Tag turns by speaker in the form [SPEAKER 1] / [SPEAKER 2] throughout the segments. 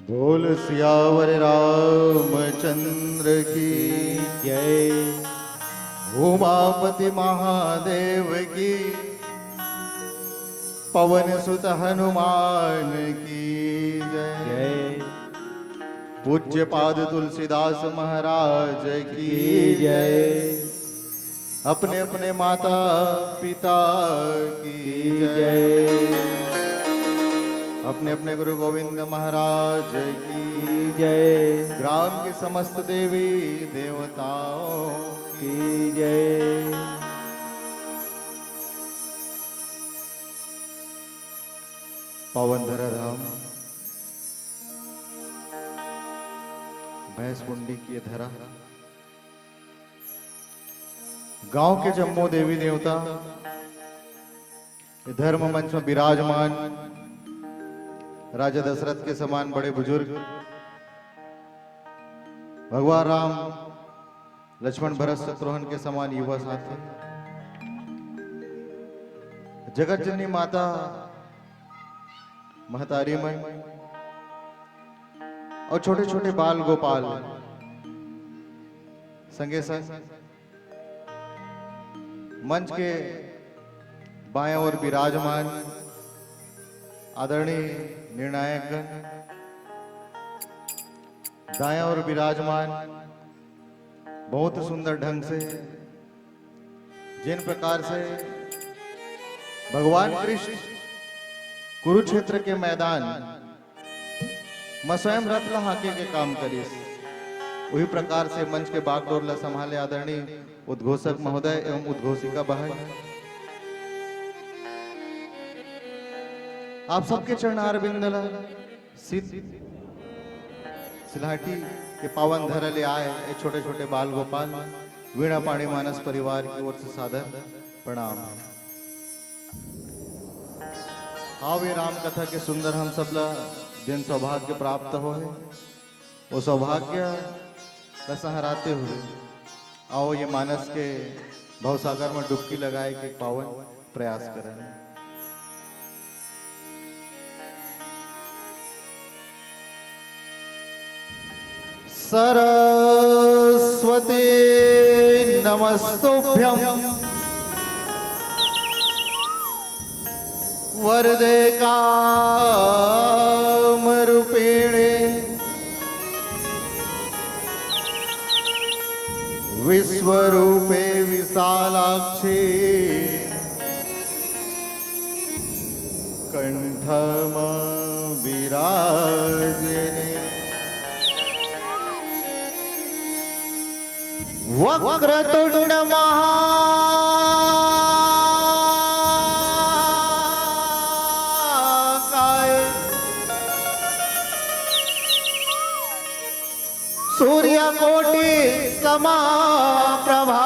[SPEAKER 1] बोल सियावर रामचंद्र की
[SPEAKER 2] जय।
[SPEAKER 1] उमापति महादेव की, पवन सुत हनुमान की जय।
[SPEAKER 2] जय
[SPEAKER 1] पूज्य पाद तुलसीदास महाराज की
[SPEAKER 2] जय।
[SPEAKER 1] अपने अपने माता पिता की
[SPEAKER 2] जय
[SPEAKER 1] अपने अपने गुरु गोविंद महाराज की
[SPEAKER 2] जय।
[SPEAKER 1] ग्राम की समस्त देवी देवताओं
[SPEAKER 2] की जय।
[SPEAKER 1] पावन धरा धाम भैंस कुंडी की धरा, गांव के जम्मो देवी देवता धर्म मंच में विराजमान, राजा दशरथ के समान बड़े बुजुर्ग, भगवान राम लक्ष्मण भरत शत्रुघ्न के समान युवा साथी, जगत जननी माता महतारी मन और छोटे छोटे बाल गोपाल संगे संग मंच के बाएं ओर विराजमान आदरणीय निर्णायक गण, दाएं ओर विराजमान बहुत सुंदर ढंग से जिन प्रकार से भगवान कृष्ण कुरुक्षेत्र के मैदान में स्वयं रथ हाके के काम करीस, वही प्रकार से मंच के बागडोरला संभाले आदरणीय उद्घोषक महोदय एवं उद्घोषिका बहन, आप सबके चरणार बिंदला सिलहाटी के पावन धर ले आए ये छोटे छोटे बाल गोपाल, वीणा पाणी मानस परिवार की ओर से सादर प्रणाम। हाँ वे राम कथा के सुंदर हम सबला जिन सौभाग्य प्राप्त हो है वो सौभाग्य का सहराते हुए आओ ये मानस के भवसागर में डुबकी लगाए के पावन प्रयास करें। सरस्वती नमस्तुभ्यं वरदे कामरूपिणे विश्वरूपे विशालाक्षी कंठम विराजिने वक्रतुंड महाकाय सूर्यकोटि समाप्रभा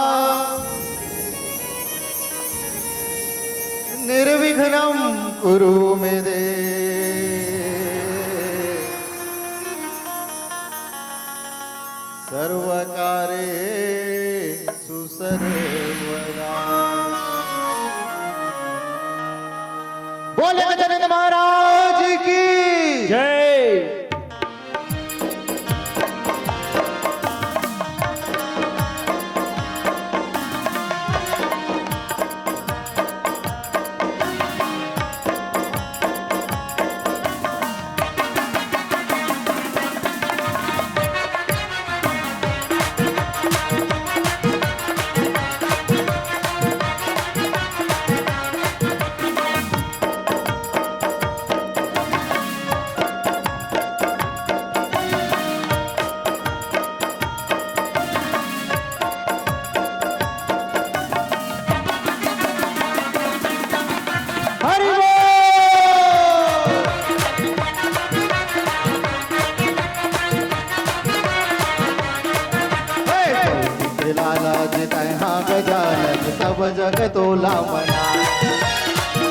[SPEAKER 1] निर्विघ्नं कुरु मे देव सर्वकार्येषु सर्वदा। बोले गजानन महाराज की
[SPEAKER 2] जय।
[SPEAKER 1] सब जग तोला मना,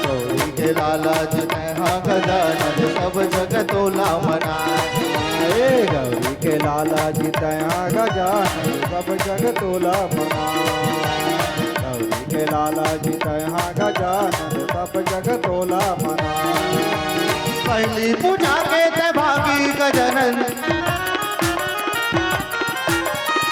[SPEAKER 1] गौरी के लाला जी हाँ गजानन सब जग तोला मना,
[SPEAKER 2] गौरी के लाला जी तया गजानन सब जग तोला मना, गौरी के लाला जी तया गजानन सब जग तोला मना।
[SPEAKER 1] पहली पूजा के ते भागी गजानन,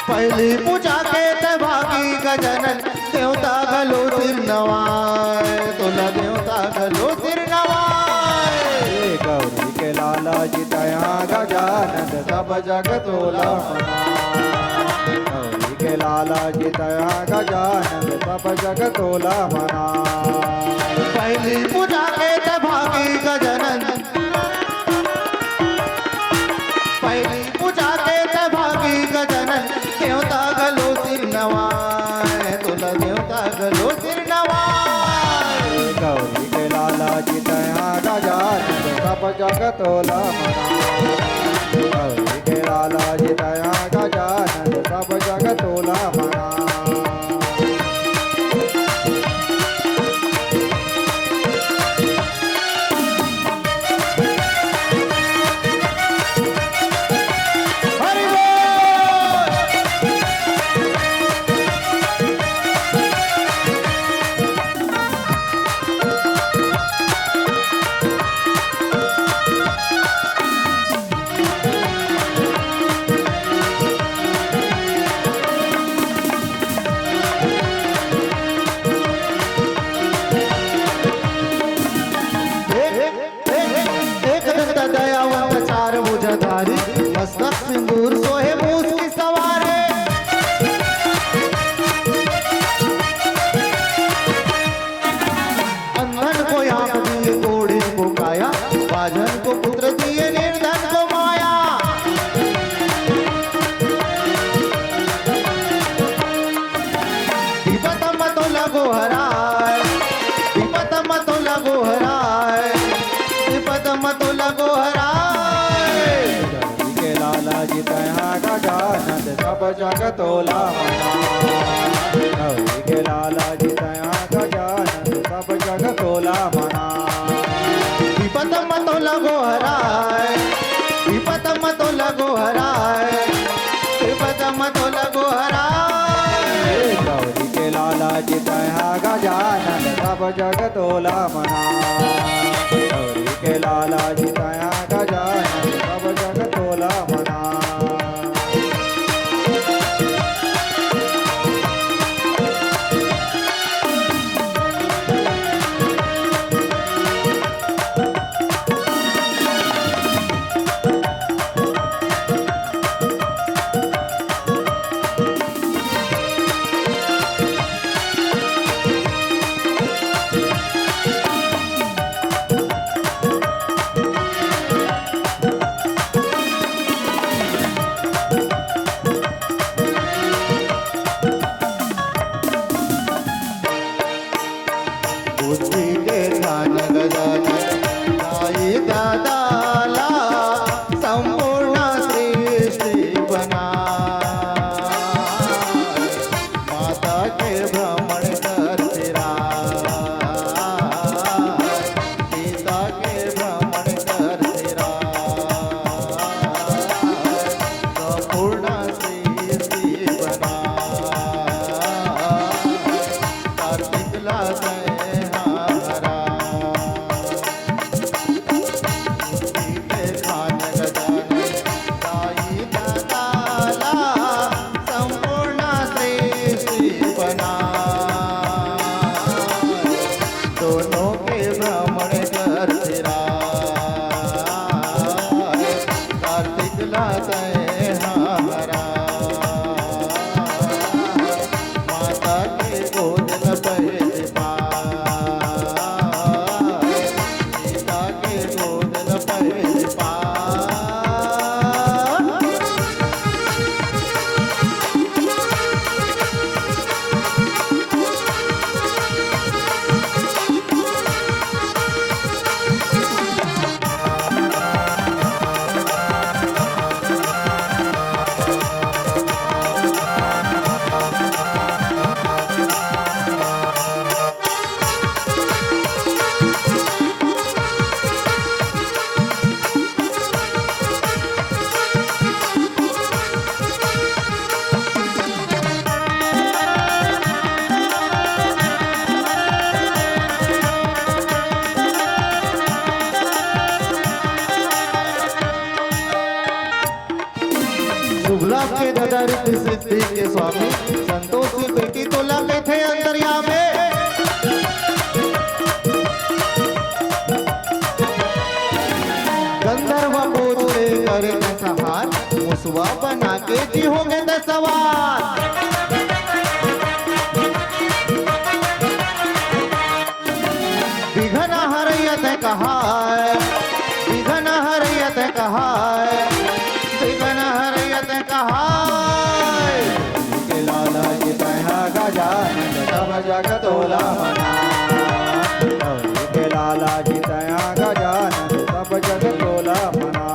[SPEAKER 1] पहली पूजा के ते भागी गजानन, देवता घलो सिर नवाय, तोला देवता घलो सिर नवाय।
[SPEAKER 2] हे गौरी के लाला जी तया गजानन सब जग तोला मनाए। गौरी के लाला जी तया गजानन सब जग तोला मनाए।
[SPEAKER 1] पहली पूजा के ते भागी गजानन, पहली पूजा के ते भागी गजानन, देवता घलो सिर नवाय, तोला देवता घलो सिर नवाय।
[SPEAKER 2] गौरी के लाला जी तया गजानन सब जग तोला मनाए। गौरी के लाला जी तया गजानन सब जग तोला मनाए।
[SPEAKER 1] हरि बोल। एक दंत दयावंत चार भुजधारी, मस्तक सिंदूर सोहे मूस की सवारे। अंधन को आंख दिए, कोढ़ी को काया, बाझन को पुत्र दिए, निर्धन को माया। विपत मत लगो हराय, विपत मत लगो हराय, विपत मत लगो हराय।
[SPEAKER 2] गौरी के लाला जी तया गजानन सब जग तोला मनाए। गौरी के लाला जी तया गजानन सब जग तोला मनाए।
[SPEAKER 1] विपत मत लगो हराय, विपत मत लगो हराय, विपत मत लगो हराय।
[SPEAKER 2] गौरी के लाला जी तया गजानन सब जग तोला मनाए। गौरी के लाला जी तया गजानन सब जग तोला मनाए।
[SPEAKER 1] बुद्धि के ध्यान गजानन, साई दादाला संपूर्ण सृष्टि बनाए। माता के भ्रमण कर फिराए, पिता के भ्रमण कर फिराए, संपूर्ण सृष्टि बनाए। कार्तिक लागे दोनों के भ्रमण कर फिराए, कार्तिक लागे हमारा। माता के गोद लपेट पाए, पिता के गोद लपेट पाए। शुभ लाभ के दाता रिद्धि सिद्धि के स्वामी संतोष की बेटी तो लगे थे अंतर्यामी। गंधर्व पूछे करे न सहार मुसवा बना के जी होंगे न सवार। विघ्न हरयत कहाय विघ्न हरयत कहाय विघ्न हरयत कहाय।
[SPEAKER 2] के लाला जी तया गजानन तब जग तोला मना। गौरी के लाला जी तया गजानन तब जग तोला मना।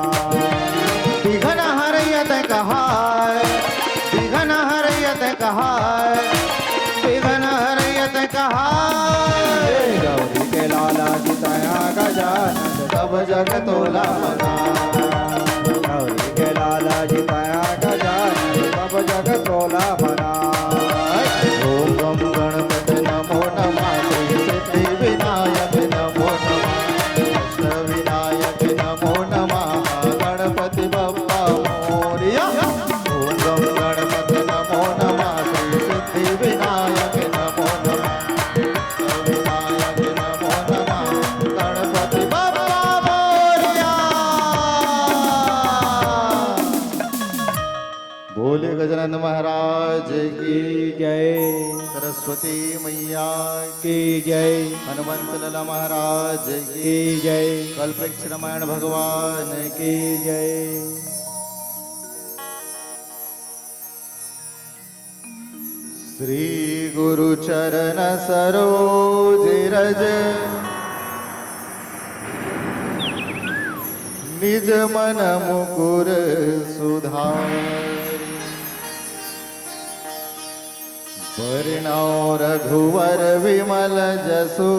[SPEAKER 1] विघ्न हरयत कहाय विघ्न हरयत कहाय विघ्न हरयत कहाय।
[SPEAKER 2] गौरी के लाला जी तया गजानन तब जग तोला मना। गौरी के लाला जी तया गजानन तब जग तोला मना।
[SPEAKER 1] ओम गम गणपति नमो नमः श्री सिद्धि विनायक नमो नमः अष्ट विनायक नमो नमः गणपति बप्पा मोरया। ओम गम गणपति नमो नमः श्री सिद्धि विनायक नमो नमः अष्ट विनायक नमो नमः गणपति बप्पा मोरया। बोले गजानन महाराज की
[SPEAKER 2] जय।
[SPEAKER 1] सरस्वती मैया
[SPEAKER 2] की जय।
[SPEAKER 1] हनुमंत लला महाराज की
[SPEAKER 2] की जय।
[SPEAKER 1] कल्पवृक्ष रामायण भगवान की
[SPEAKER 2] की जय।
[SPEAKER 1] श्री गुरु चरण सरोज रज निज मन मुकुर सुधार। परिणौ रघुवर विमल जसु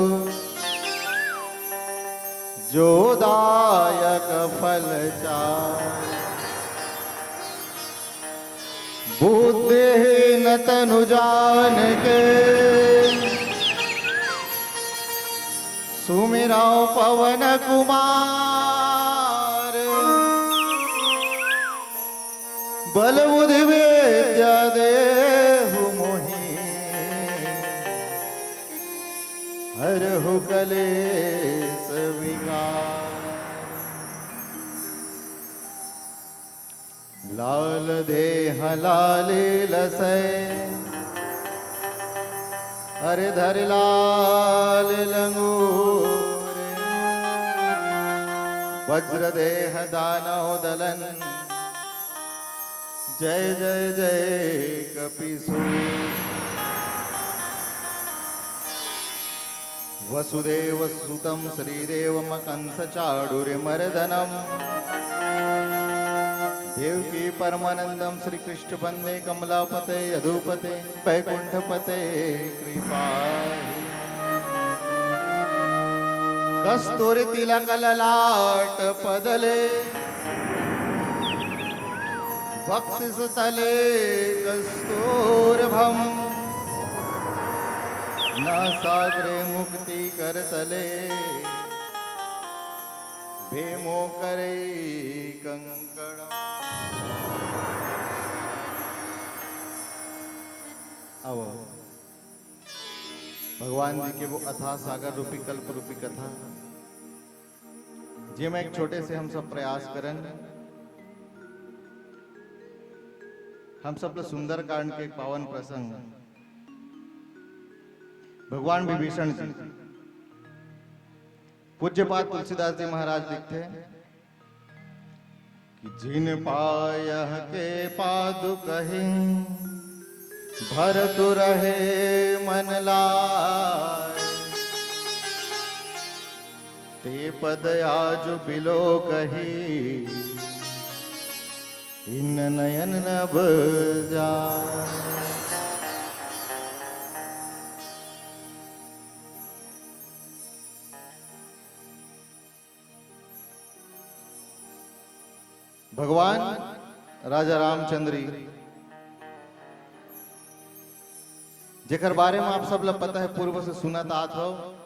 [SPEAKER 1] जो दायक फल चार। बुद्धिहीन तनु जान के सुमिरौ पवन कुमार। बल बुद्धि विद्या देहु मोहि हरहु कलेस विकार। लाल देह लाले लसै हरे धर लाल लंगूर। वज्र देह दानव दलन जय जय जय कपिसूर। वसुदेव सुतं श्रीदेवम कंस चाडूर्मर्दनम। देवकी परमानंदम श्री कृष्ण वंदे कमलापते यदुपते वैकुंठपते कृपा। कस्तूरी तिलक ललाट पदले बक्षिस तले कस्तूरभम। नासाग्रे मुक्ति करतले भेमो करे कंकण। अब भगवान जी के वो अथाह सागर रूपी कल्प रूपी कथा जे में एक छोटे से हम सब प्रयास करें। हम सब सुंदर कांड के एक पावन प्रसंग भगवान विभीषण जी पूज्यपाद तुलसीदास जी महाराज लिखते कि जिन पायह के पादुकहि भरतु रहे मन लाय। ते पद आज बिलो कही इन नयन नभ जाय। भगवान राजा रामचंद्री जेकर बारे में आप सब लोग पता है पूर्व से सुना तात हो।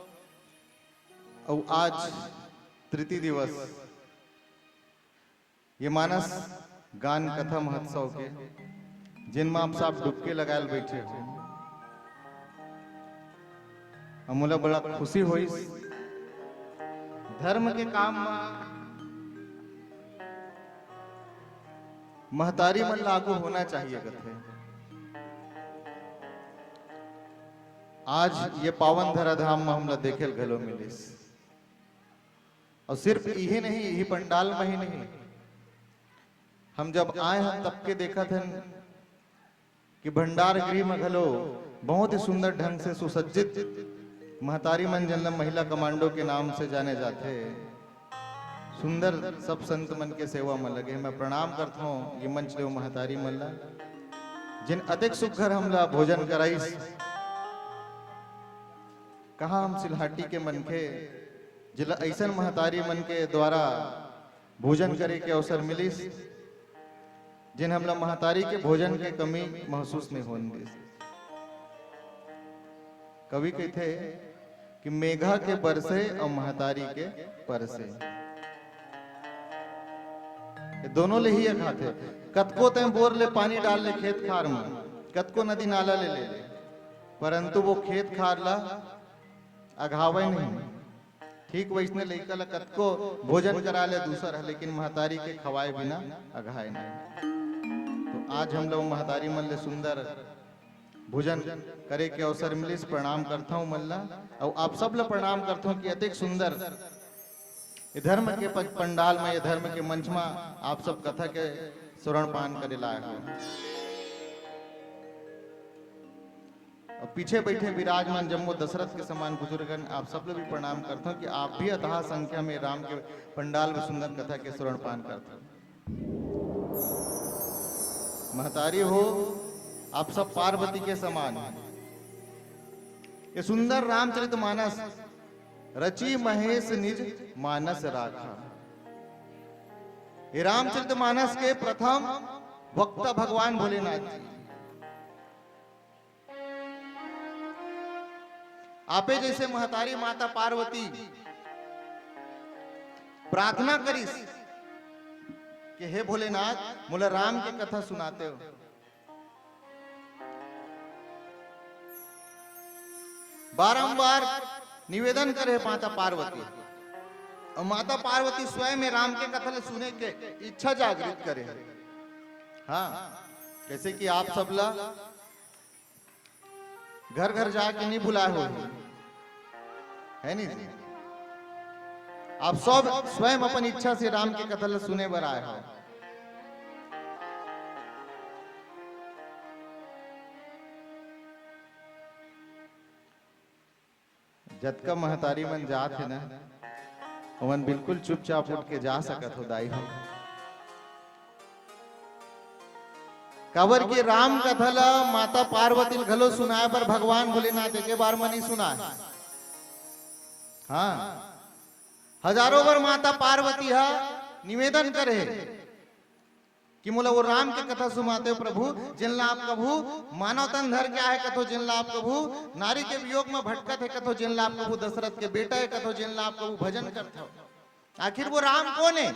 [SPEAKER 1] और आज तृतीय दिवस ये मानस गान कथा महोत्सव के जिनमें आप सब डुबके लगाए बैठे हो, हमला बड़ा खुशी हुई। धर्म के काम में महतारी मन लागू होना चाहिए कथे। आज ये पावन धराधाम में हमला देखे घलो मिलिस, और सिर्फ यही नहीं, यही पंडाल में ही नहीं, हम जब आए हैं तब के देखा थे कि भंडार गृह में घलो बहुत ही सुंदर ढंग से सुसज्जित महतारी मन जन्म महिला कमांडो के नाम से जाने जाते, सुंदर सब संत मन के सेवा में लगे। मैं प्रणाम करता हूँ ये मंच देव महतारी मल्ला जिन अधिक सुखर हमला भोजन कराई। कहा हम सिलहाटी के मन के जिला ऐसा महतारी मन के द्वारा भोजन करे के अवसर मिलिस, जिन हमला महतारी के भोजन के कमी महसूस नहीं होने दी। कवि कहते कि मेघा के बरसे और महतारी के परसे, दोनों ले ही खाते। कतको तय बोर ले पानी डाल ले खेत खार में, कतको नदी नाला ले, परंतु वो खेत खार ला अघावे नहीं। ठीक वैसने लइका ला कतको भोजन करा ले दूसर है, लेकिन महतारी के खवाए बिना अघाए नहीं। तो आज हम लोग महतारी मन ले सुंदर भोजन करे के अवसर मिलिस। प्रणाम करता हूँ मल्ला, और आप सब ला प्रणाम करता हूँ कि अधिक सुंदर ये धर्म के पंडाल में, ये धर्म के मंच में आप सब कथा के श्रवण पान करे लाए हो। और पीछे बैठे विराजमान जम्मू दशरथ के समान बुजुर्गन, आप सब लोग भी प्रणाम करता हूँ कि आप भी अथाह संख्या में राम के पंडाल में सुंदर कथा के श्रवण पान करते हो। महतारी हो आप सब पार्वती के समान। ये सुंदर रामचरितमानस रची महेश निज मानस राखा। ये रामचरितमानस के प्रथम वक्ता भगवान भोलेनाथ जी। आपे जैसे महतारी माता पार्वती प्रार्थना करिस कि हे भोलेनाथ मोला राम की कथा सुनाते हो। बारंबार निवेदन करे माता पार्वती, और माता पार्वती स्वयं में राम के कथा सुने के इच्छा जागृत करे। हाँ, जैसे कि आप सब ला घर घर जाके नहीं बुलाए हो, है नहीं? आप सब स्वयं अपन इच्छा से राम के कथा सुने बर आए हो। जतका महतारी मन जात है ना, मन बिल्कुल चुपचाप उठ के जा सकत हो दाई हो। काबर के राम कथा ला माता पार्वती घलो सुनाए पर भगवान भोलेनाथ के बार में नहीं सुनाए। हाँ, हजारों बार माता पार्वती हा निवेदन करे कि मोला वो राम के कथा सुनाते हो प्रभु, जिनला आप कभू मानव तन धर के आए कथो, जिनला आप कभू नारी के वियोग में भटकत है कथो, जिनला आप कभू दशरथ के बेटा है कथो, जिनला आप कभू भजन करते हो। आखिर वो राम कौन है?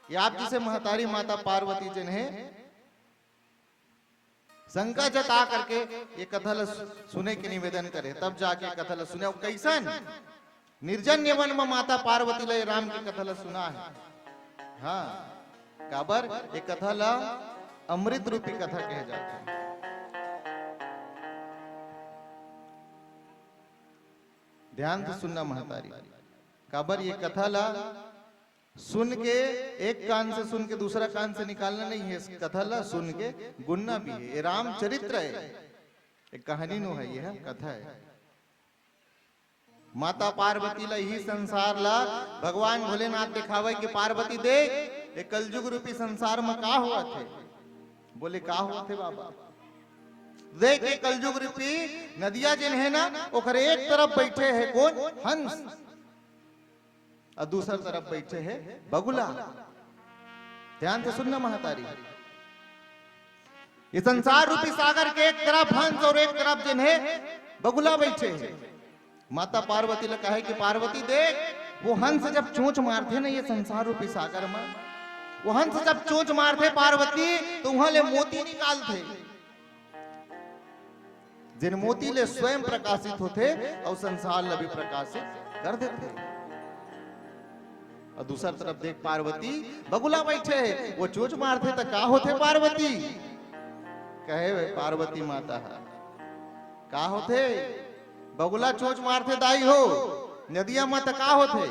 [SPEAKER 1] ये आप जिसे महतारी माता पार्वती जिन है शंका जता करके ये कथा सुने के निवेदन करे, तब जाके कथा सुने। कैसन निर्जन यवन में माता पार्वती ले राम की कथा सुना है। हाँ, काबर ये कथा ला अमृत रूपी कथा कहे जाता है। ध्यान से सुनना महतारी, काबर ये कथा ला सुन के एक कान से सुन के दूसरा कान से निकालना नहीं है। इस कथा ला सुन के गुनना भी है। ये राम चरित्र है, एक कहानी नो है, ये कथा है। माता पार्वती ला ही संसार ला भगवान भोलेनाथ दिखावे कि पार्वती देख ये कलयुग रूपी संसार में का हुआ थे। बोले का हुआ थे बाबा? देख ये कलयुग रूपी नदिया जिन है ना, ओकर एक तरफ बैठे है कौन? हंस, और दूसरी तरफ बैठे है बगुला। ध्यान से सुनना महतारी, ये संसार रूपी सागर के एक तरफ हंस और एक तरफ जिन है बगुला बैठे है। माता पार्वती ने कहा कि पार्वती देख वो हंस जब चोंच मारते ना ये संसार रूपी सागर में, वो हंस जब चोंच मारते पार्वती तो वहां ले मोती निकालते, जिन मोती ले स्वयं प्रकाशित होते और संसार ला भी प्रकाशित कर देते। और दूसरा तरफ देख पार्वती बगुला बैठे, वो चोंच मारते तो का होते पार्वती, कहे वे पार्वती माता का होते, बगुला चोंच मारते दाई हो, नदिया में तो का होते,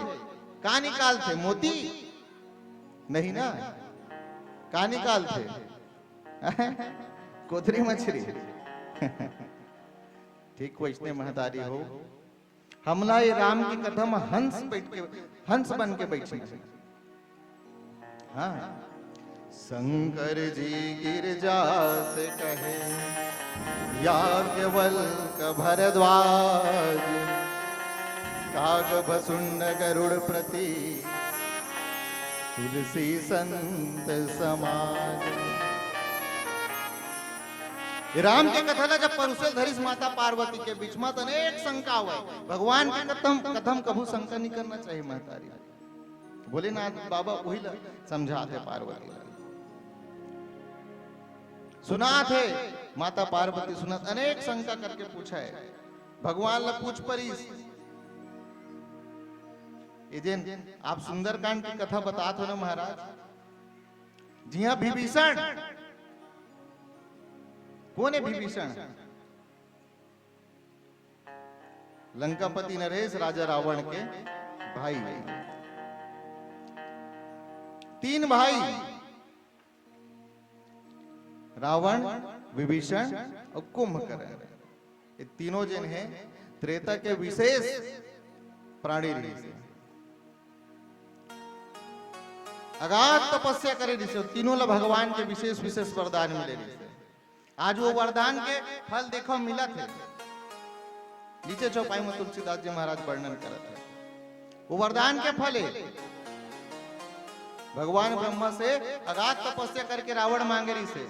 [SPEAKER 1] का निकालते मोती नहीं ना, का निकालते कोतरी मछली ठीक वैसने महतारी हो, हमला ये राम की कदम हंस बैठ के हंस बन के बैठी। हाँ शंकर जी गिरजा से कहे याज्ञवल्क भरद्वाज, काग भसुंड गरुड़ प्रति तुलसी संत समाज। राम के कथा ला जब परुषे धरिस माता पार्वती के बीच में अनेक शंका हुआ, भगवान के कथम कभू शंका नहीं करना चाहिए महतारी। भोलेनाथ बाबा वही समझाते पार्वती, सुना थे माता पार्वती सुना, अनेक शंका करके पूछा है भगवान ला पूछ परिस। आप सुंदरकांड की कथा बतात हो ना महाराज, जी हाँ विभीषण, कौन है विभीषण, लंकापति नरेश राजा रावण के भाई, तीन भाई रावण विभीषण और कुंभकर्ण, ये तीनों जन हैं त्रेता के विशेष प्राणी ऋषि, अगाध तपस्या करे ऋषि, तीनों ला भगवान के विशेष विशेष वरदान मिले ऋषि। आज वो वरदान के फल देखो मिला थे, नीचे चौपाई में तुलसीदास जी महाराज वर्णन करते हैं। वो वरदान के फल है, भगवान ब्रह्मा से अगाध तपस्या करके रावण मांगे रही से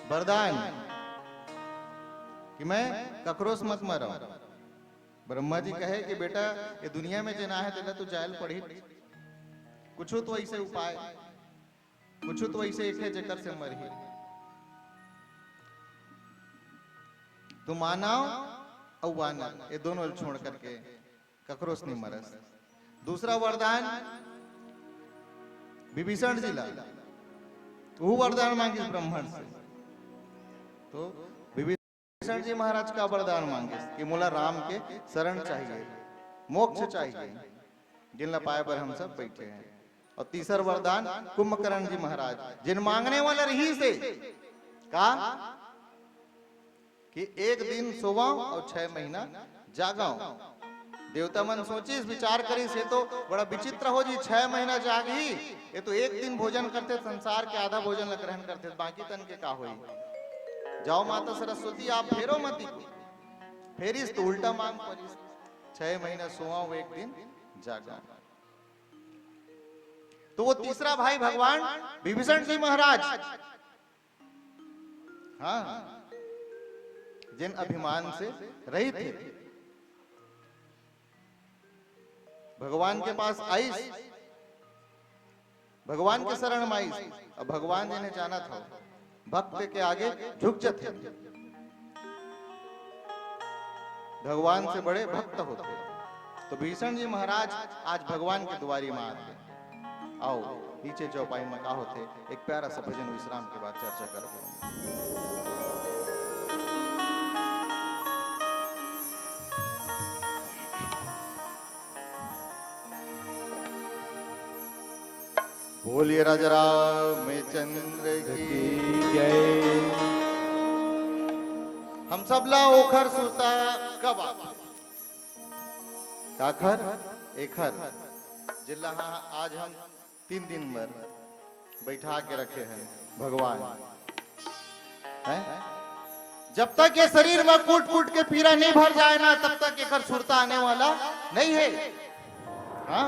[SPEAKER 1] वरदान कि मैं ककरोस मत मरो। ब्रह्मा जी कहे कि बेटा ये दुनिया में जना है तेरा तो जायल पड़ी, कुछ तो ऐसे उपाय, कुछ तो ऐसे एक है जेकर से मरी, तो मानव और वानर ये दोनों छोड़ करके ककरोस नहीं मरस। दूसरा वरदान विभीषण जी ला, वो वरदान मांगे ब्राह्मण से, तो विभीषण जी महाराज का वरदान मांगे कि मोला राम के शरण चाहिए, मोक्ष चाहिए, जिनला पाए पर हम सब बैठे हैं। और तीसरा वरदान कुंभकर्ण जी महाराज, जिन मांगने वाला रही से का कि एक दिन सोवाओ और 6 महीना जागाओ। देवता मन सोचिस विचार करी से तो बड़ा विचित्र हो जी, 6 महीना जागी, ये तो एक दिन भोजन करते, संसार के आधा भोजन ला ग्रहण करते, बाकी तन के का होई। जाओ माता सरस्वती आप फेरो मती को, फेरिस तो उल्टा मांग परिस, 6 महीना सोवाओ एक दिन जागाओ। तो वो तीसरा भाई भगवान विभीषण जी महाराज, हाँ जिन अभिमान से रहित थे, भगवान के पास आईस, भगवान के शरण में आईस, और भगवान जी ने जाना था भक्त के आगे झुक जाते, भगवान से बड़े भक्त होते। तो भीषण जी महाराज आज भगवान के द्वारी में आते। आओ नीचे चौपाई में का होते, एक प्यारा सा भजन विश्राम के बाद चर्चा करते हैं। बोलिए राजा रामचंद्र की जय। हम सब ला ओखर सुरता कब काखर एखर जिला आज हम 3 दिन भर बैठा के रखे हैं भगवान है? जब तक ये शरीर में कूट कूट के पीड़ा नहीं भर जाए ना, तब तक एकर सुरता आने वाला नहीं है। हाँ?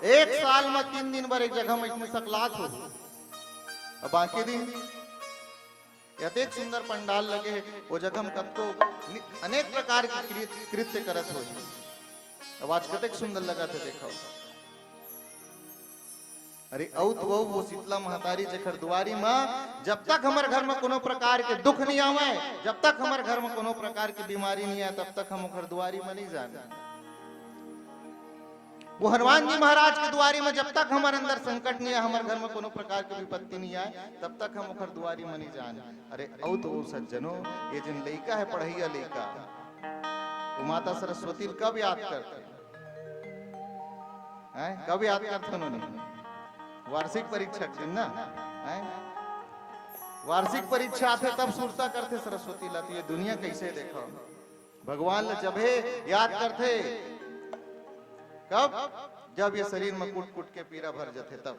[SPEAKER 1] एक साल में 3 दिन भर एक जगह में इतने सकलात हो, और बाकी दिन अत्यंत सुंदर पंडाल लगे है, वो जगह में कब तो अनेक प्रकार के कृत्य करत हो। अब आज कतक सुंदर लगा थे देखो। अरे औत वो शीतला महतारी जेखर दुआरी माँ जब तक हमारे घर में कोनो प्रकार के दुख नहीं आवे, जब तक हमारे घर में कोनो प्रकार की बीमारी नहीं आए, तब तक हम ओकर दुआरी में नहीं जाना। वो हनुमान जी महाराज के दुआरी में जब तक हमारे अंदर संकट नहीं है, हमारे घर में कोनो प्रकार की विपत्ति नहीं आए, तब तक हम ओकर दुआरी में नहीं जाना। अरे औत वो सज्जनों, ये जिन लड़का है पढ़ैया लड़का, वो माता सरस्वती कब याद करते हैं? कब याद करते उन्होंने? वार्षिक परीक्षा के दिन ना है? वार्षिक परीक्षा आते तब सुरता करते सरस्वती लाती। ये दुनिया कैसे देखो, भगवान ने जब याद करते कब? जब ये शरीर में कुट कुट के पीड़ा भर जाते तब।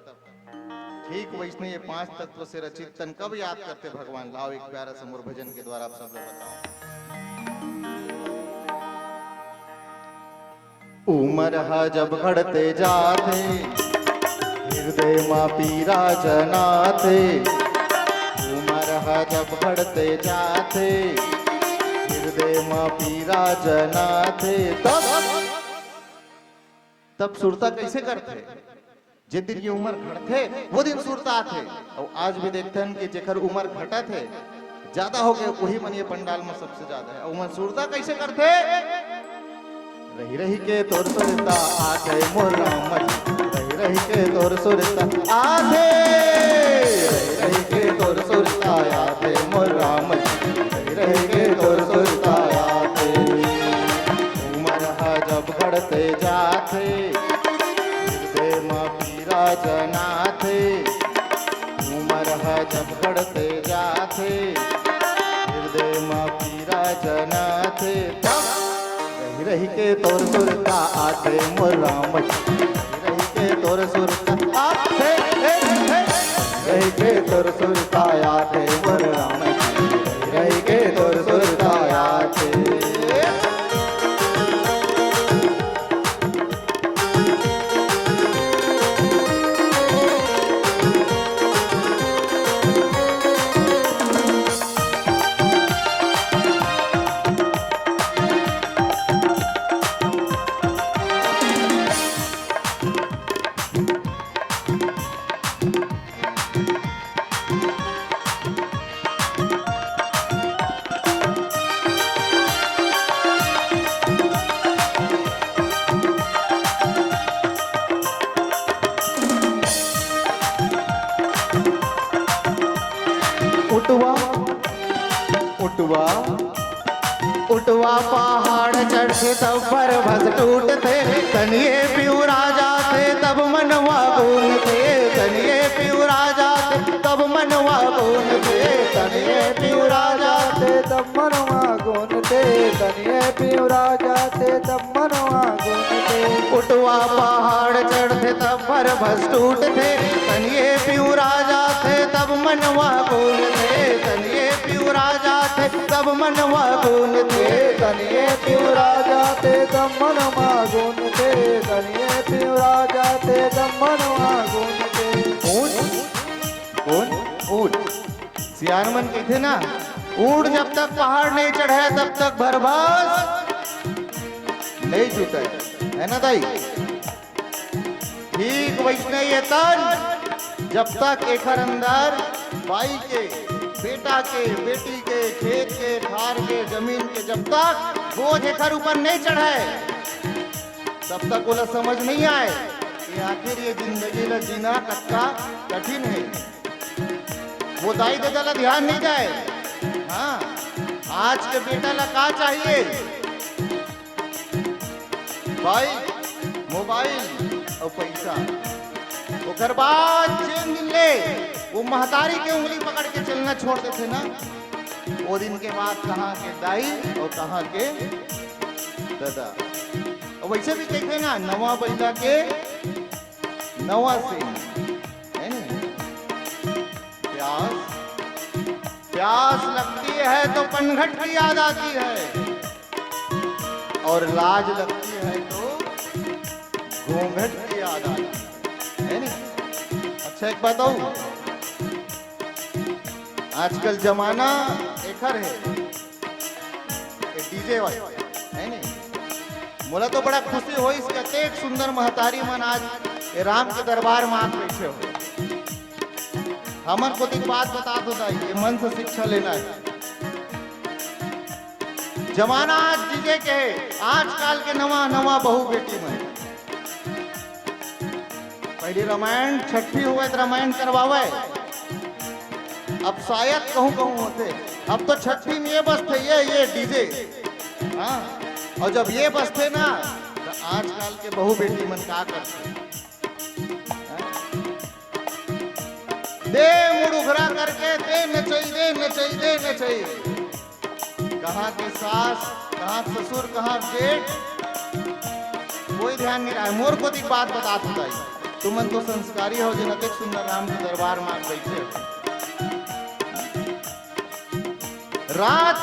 [SPEAKER 1] ठीक वैष्णव ये 5 तत्व से रचित तन कब याद करते भगवान? लाओ एक प्यारा समूह भजन के द्वारा आप सब लोग बताओ। उमर जब घड़ते जाते हृदय माँ पीरा जनाते, उमर जब बढ़ते जाते हृदय माँ पीरा जनाते, तब सुरता कैसे करते? जिस दिन ये उम्र घटते वो दिन सुरता आते। और आज भी देखते हैं कि जेकर उम्र घटा थे ज्यादा हो गए वही मन ये पंडाल में सबसे ज्यादा है। उम्र सुरता कैसे करते? रही रही के तोर सुरता आते मोर राम, रही रही के तोर सुरता आते, रही रही के तोर सुरता आते मोर राम, रही रही के तोर सुरता आते। उमर जब बढ़ते जाते हृदय माँ पीरा जनाते, उमर जब बढ़ते जाते हृदय माँ पीरा जनाते, रही रही के तोर सुरता आते मोर राम, रही के तोर सुरता आते, रही के तोर सुरता आते मोर राम, रही के तोर सुरता आते। उठवा उठवा उठवा पहाड़ चढ़ते तब पर भस टूटते, तनिए पिउरा जाते तब मनवा गूंजते, तनिए पिउरा जाते तब मनवा गूंजते, तनिए पिउरा जाते
[SPEAKER 2] तब मनवा गुनते, तनिए पिउरा जाते तब मनवा गुनते।
[SPEAKER 1] उठवा पहाड़ चढ़ते तब पर भस टूटते, तनिए पिउरा जाते तब मनवा गूंजते, तनिए पिउरा जाते तब मनवा गूंजते,
[SPEAKER 2] तनिए पिउरा जाते तब मनवा गुनते, तनिए पिउरा जाते तब मनवा गुनते।
[SPEAKER 1] कौन ऊंट? सियानमन कहते ना, ऊंट जब तक पहाड़ नहीं चढ़े तब तक भरभास नहीं जुटे, है ना दाई? ठीक वैष्णव ये तन जब तक एकर अंदर भाई के, बेटा के, बेटी के, खेत के, खार के, जमीन के जब तक बोझ एकर ऊपर नहीं चढ़े तब तक बोला समझ नहीं आए कि आखिर ये जिंदगी ला जीना कतना कठिन है। वो दाई दादा ला ध्यान नहीं जाए। हाँ, आज के बेटा ला का चाहिए? बाइक, मोबाइल और पैसा। ओकर बाद चेन ले वो महतारी के उंगली पकड़ के चलना छोड़ देते ना, वो दिन के बाद कहाँ के दाई और कहाँ के दादा। और वैसे भी देखे ना, नवा बैला के नवा से है ना, प्यास प्यास लगती है तो पनघट की याद आती है, और लाज लगती है तो घूंघट की याद आती है ना। अच्छा एक बात कहूं, आजकल जमाना एकर है डीजे वाला है नहीं। मोला तो बड़ा खुशी हो इसके, एक सुंदर महतारी मन आज ये राम के दरबार में आके बैठे हो। हमर को एक बात बता दो दाई, ये मन से शिक्षा लेना है। जमाना आज डीजे के, आजकल के नवा नवा बहू बेटी में पहले रामायण छठी हुए तो रामायण करवावे, अब शायद कहूँ कहूँ होते, अब तो छठी में ये बसते ये डीजे। हाँ, और जब ये बसते ना तो आजकल के बहू बेटी मन का करते, दे मुड़ उघरा करके दे नचई। कहाँ के सास, कहाँ ससुर, कहाँ जेठ, कोई ध्यान नहीं रहा है। मोर को एक बात बता दूंगा, तुमन तो संस्कारी हो जिन अतिक सुंदर राम के दरबार में बैठे हो। रात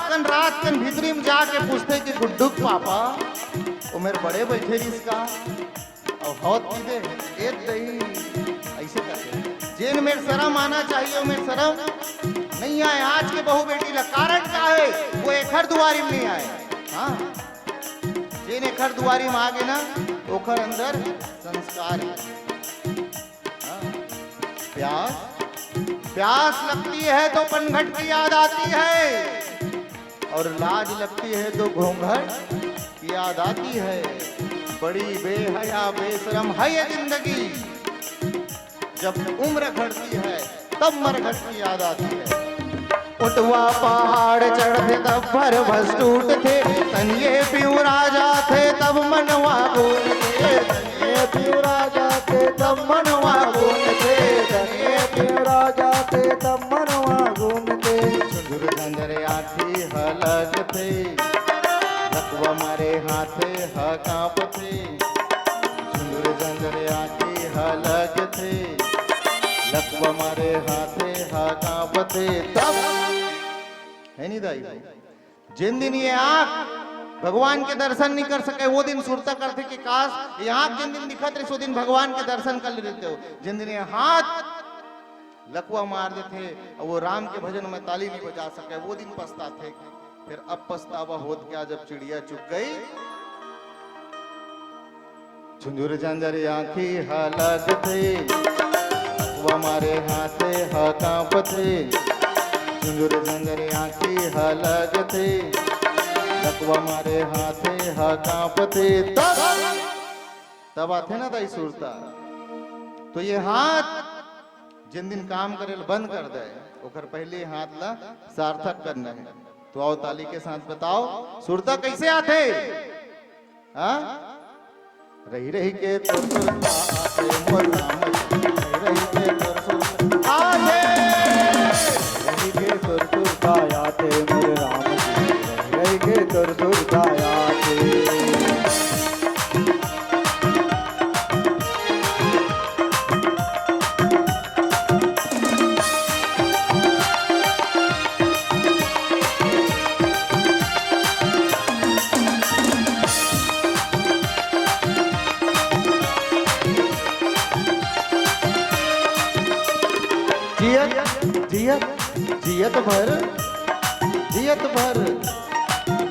[SPEAKER 1] कन भीतरी में जाके पूछते कि गुड्डुक पापा वो मेरे बड़े बैठे इसका और बहुत पीते एक दही ऐसे करते, जेन मेरे शर्म आना चाहिए वो मेरे शर्म नहीं आए। आज के बहू बेटी ला कारण क्या है, वो एखर दुआरी में नहीं आए। हाँ, जेन एखर दुआरी में आ गए ना ओखर अंदर संस्कार है। हाँ? प्यास लगती है तो पनघट की याद आती है, और लाज लगती है तो घूंघट की याद आती है। बड़ी बेहया बेशरम है ये जिंदगी, जब उम्र घटती है तब मरघट की याद आती है। उठवा पहाड़ चढ़ते तब भर भस टूटते, तनिए पियू राजा थे तब मनवा गूंजते, तनिए पियू राजा थे तब मनवा गूंजते,
[SPEAKER 2] तनिए पियू राजा थे तब मनवा घूमते।
[SPEAKER 1] झुंझुर झंझरे आठी हलग थे, लकवा मारे हाथे ह कांपते। झुंझुर झंझरे आठी हलग थे, लकवा मारे हाथे हा कांपते। तब है नहीं दाई, जिन दिन ये आंख भगवान के दर्शन नहीं कर सके वो दिन सुरता करते कि काश ये आंख जिन दिन दिखत रही सो दिन भगवान के दर्शन कर लेते हो। जिन दिन ये हाथ लकवा मार देते और वो राम के भजन में ताली नहीं बजा सके वो दिन पछताते। फिर अब पछतावा होत क्या जब चिड़िया चुग गई। झुंझुर झंझरी आंखी हलग थे, हमारे हाथे ह कांपते। झुंझुर झंझरे आंखी हलग थे, लकवा मारे हाथे ह कांपते। तब आते ना दाई सुरता। तो ये हाथ जिन दिन काम करे बंद कर दे ओकर पहले हाथ ला सार्थक करना है। तो आओ ताली के साथ बताओ सुरता कैसे आते। हाँ, रही रही के तो सुरता आते मोर राम, रही के तो सुरता आते,
[SPEAKER 2] रही के तुर तुरता आते मेरे राम जी, रही के तुर तुरता आते।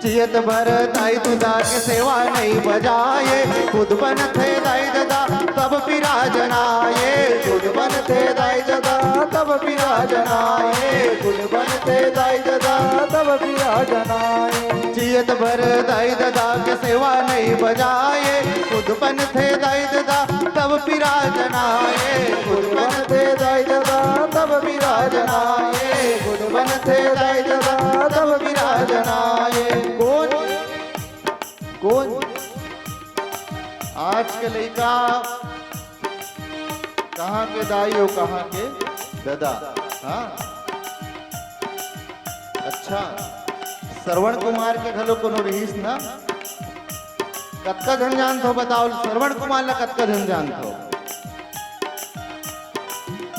[SPEAKER 1] जियत भर दाई दुदा के सेवा नहीं बजाए, खुद बन थे दाई ददा तब विराजनाए, खुद बन थे दाई ददा तब विराजनाए,
[SPEAKER 2] खुद बन थे दाई ददा तब विराजनाए।
[SPEAKER 1] जियत भर दाई ददा के सेवा नहीं बजाए, खुद बन थे दाई ददा तब विराजनाए,
[SPEAKER 2] खुद बन थे दाई ददा तब विराजनाए, खुद बन थे दाई ददा तब विराजनाए।
[SPEAKER 1] कौन कौन आज के लड़का कहाँ के दाई हो कहाँ के दादा। हाँ अच्छा, श्रवण कुमार के घलो कोनो रहीस ना, कतका धन जान थो बताओ। श्रवण कुमार ला कतका धन जान थो,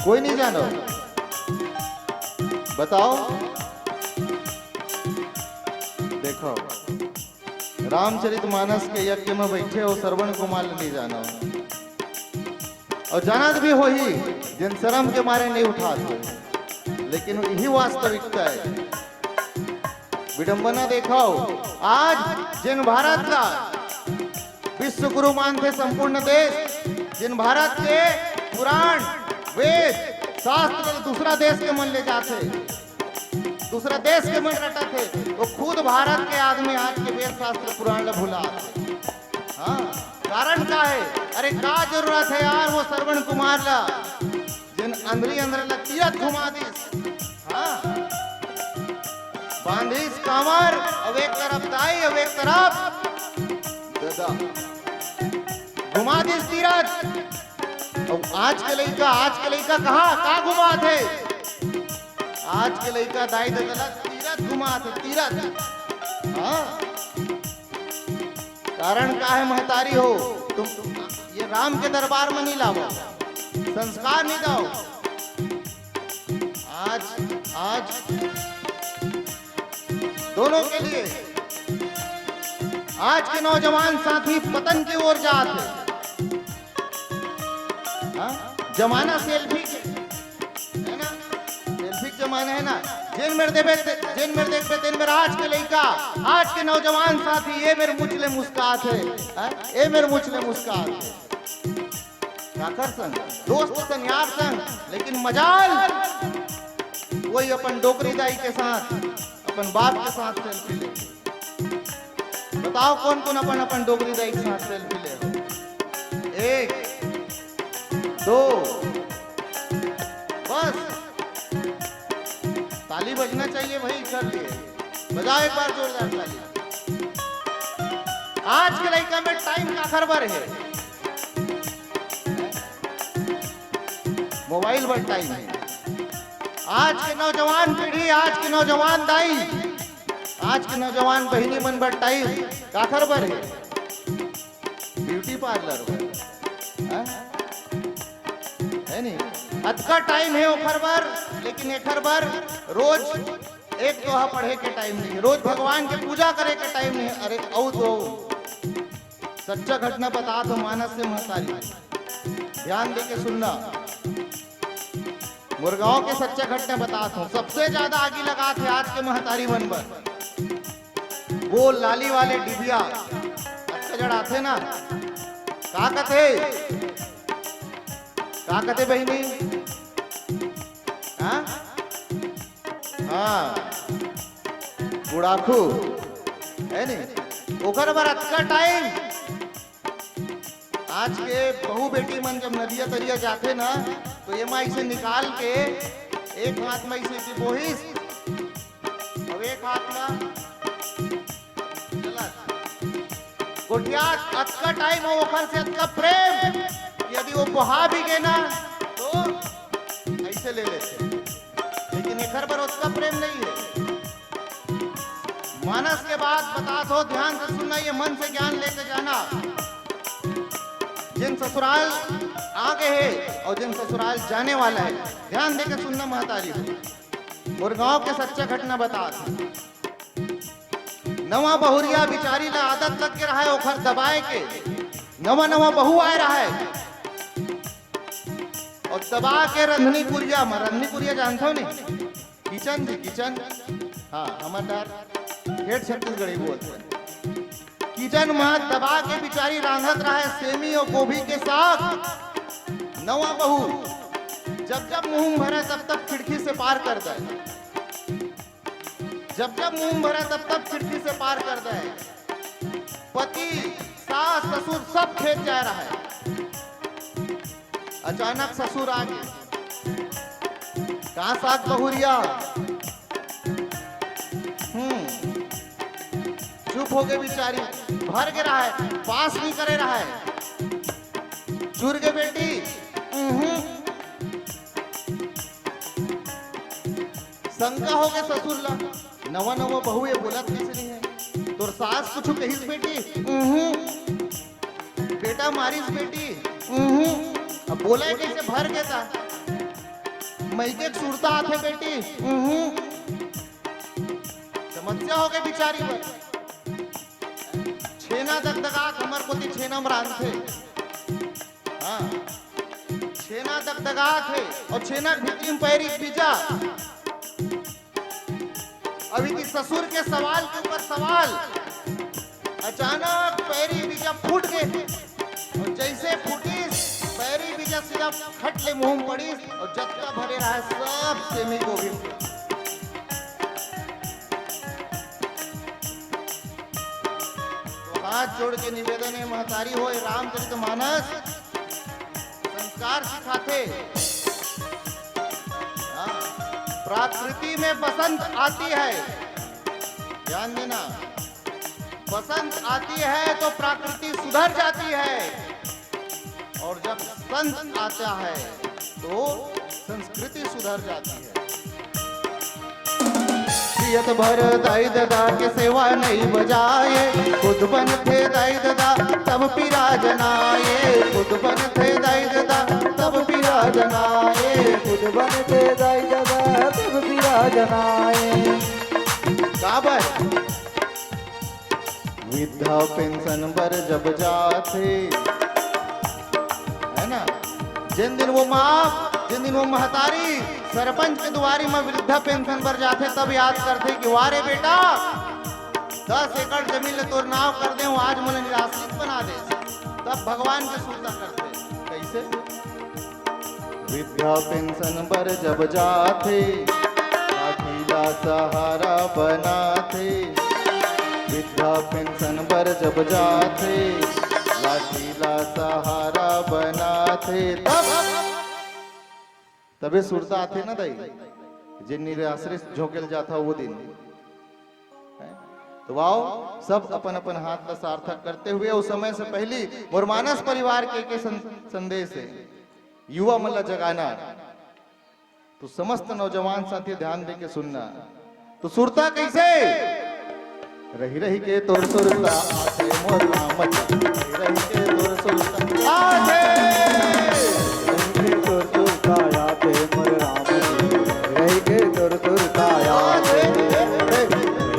[SPEAKER 1] कोई नहीं जानो बताओ। देखो रामचरितमानस के यज्ञ में बैठे हो श्रवण कुमार नहीं जाना, और जाना भी हो ही जिन शर्म के मारे नहीं उठाते, लेकिन यही वास्तविकता है। विडंबना देखो, आज जिन भारत का विश्व गुरु मानते संपूर्ण देश जिन भारत के पुराण वेद शास्त्र दूसरा देश के मन ले जाते, दूसरा देश के मन रटा थे, वो खुद भारत के आदमी आज के वेद शास्त्र पुराण ला भुला। हाँ, कारण क्या है? अरे का जरूरत है यार वो श्रवण कुमार ला जिन अंदरी अंदर ला तीरथ घुमा दी। हाँ, बांधिस कामर अब एक तरफ दाई अब एक तरफ दादा घुमा दी तीरथ। अब आज के लड़का कहा घुमा थे? आज के लड़का दाई दादा तीरथ घुमा थे, तीरथ। हाँ, कारण क्या है? महतारी हो तुम ये राम के दरबार में नहीं लाओ, संस्कार नहीं दो। आज दोनों के लिए आज के नौजवान साथी पतन की ओर जाते। जमाना सेल्फी है ना, सेल्फी जमाना है ना। जेन मेरे देखते तेन मेरा आज के लड़का, आज के नौजवान साथी ये मेरे मुचले मुस्कात है, ये मेरे मुचले मुस्कात है। क्या कर संग दोस्त संग यार संग, लेकिन मजाल वही अपन डोकरी दाई के साथ, अपन बाप के साथ सेल्फी ले। बताओ कौन कौन अपन डोकरी दाई के साथ सेल्फी ले? एक दो बस, ताली बजना चाहिए भाई, कर लिए बजाओ एक बार जोरदार ताली। आज के लड़का में टाइम का खरबर है, मोबाइल पर टाइम है। आज के नौजवान पीढ़ी, आज के नौजवान दाई, आज के नौजवान बहिनी मन पर टाइम का खरबर है? ब्यूटी पार्लर है नहीं, अतका टाइम है ओखर बर, लेकिन एखर बर रोज एक दोहा पढ़े के टाइम नहीं है, रोज भगवान के पूजा करे के टाइम नहीं है। अरे औ तो सच्चा घटना बता दो मानस से महतारी, ध्यान दे के सुनना। मुरगांव के सच्चा घटना बताता हूँ। सबसे ज्यादा आगे लगा थे आज के महतारी मन पर वो लाली वाले डिबिया अच्छा जड़ाते ना, का कथे बहनी? हाँ, बुढ़ाखू है नहीं, ओकर बर अच्छा टाइम। आज के बहू बेटी मन जब नदिया तरिया जाते ना, तो ये माई से निकाल के एक हाथ में इसे बोहिस और एक हाथ में गोटिया। अतका टाइम हो ओखर से अतका प्रेम, यदि वो बहा भी गए ना तो ऐसे ले लेते, लेकिन एखर पर उसका प्रेम नहीं है। मानस के बाद बता दो, ध्यान से सुनना, ये मन से ज्ञान लेके जाना। जिन ससुराल आगे है और जिन ससुराल जाने वाला है, ध्यान देकर सुनना महतारी। मुरगांव के सच्चा घटना बता। नवा बहुरिया बिचारी ला आदत लग के रहा है ओखर दबाए के, नवा बहू आए रहा है और दबा के रंधनी कुरिया जानते हो नहीं? किचन हाँ, हमारे हेड छत्तीसगढ़ी बोलते हैं। किचन में दबा के बिचारी रांधत रहा है सेमी और गोभी के साथ। नवा बहू जब मुंह भरा तब खिड़की से पार कर दे, जब मुंह भरा तब खिड़की से पार कर दे। पति सास ससुर सब खेत जा रहा है, अचानक ससुर आ गए। कहाँ सास बहुरिया? चुप हो गए बिचारी, भर के रहा है, पास नहीं करे रहा है। चुर के बेटी शंका हो गए ससुर ला, नवा बहू ये बोला कैसे नहीं है? तो सास कुछ कहिस बेटी? बेटा मारिस बेटी? अब बोला है कैसे? भर के था मैके सुरता आते बेटी। समस्या हो गई बिचारी पर। छेना दगदगात हमार को छेना में रांधते, हाँ छेना दगदगात है और छेना भिटी में पैरी पिजा। अभी की ससुर के सवाल के ऊपर सवाल, अचानक पैरी बीजा फूट गए और जैसे फूटी सीधा सीधा खट ले मुंह में पड़ी और जत्ता भरे रहा सब सेमी गोविंद के। तो हाथ जोड़ के निवेदन है महतारी हो रामचरितमानस संस्कार सिखाते। हाँ, प्रकृति में बसंत आती है, ध्यान देना, बसंत आती है तो प्रकृति सुधर जाती है, और जब संत आता है तो संस्कृति सुधर जाती है। प्रियत भर दाई ददा के सेवा नहीं बजाए, खुद बन थे दाई ददा तब पीरा जनाए, खुद बन थे दाई ददा तब पीरा जनाए,
[SPEAKER 2] खुद बन थे दाई ददा तब पीरा जनाए।
[SPEAKER 1] काबर वृद्धा पेंशन पर जब जाते, है ना, जिन दिन वो महतारी सरपंच के द्वारी में वृद्धा पेंशन पर जाते तब याद करते कि वारे बेटा 10 एकड़ जमीन ले तोर नाव कर दे, आज मुझे निराश्रित बना दे। तब भगवान के सुनता करते कैसे, वृद्धा पेंशन पर जब जाते लाठीला सहारा बनाते, वृद्धा पेंशन पर जब जाते लाठीला सहारा बनाते, तबे सुरता आते ना दाई जिन निराश्रित झोंकेल जाता वो दिन है? तो आओ सब अपन अपन हाथ का सार्थक करते हुए उस समय से पहली मुरमानस परिवार के संदेश है युवा मल्ला जगाना। तो समस्त नौजवान साथी ध्यान दे के सुनना। तो सुरता कैसे, रही रही के तोर सुरता आते मोर नाम, रही के तोर सुरता आते,
[SPEAKER 2] रही के तोर सुरता आते मोर राम, रही के तोर सुरता आते,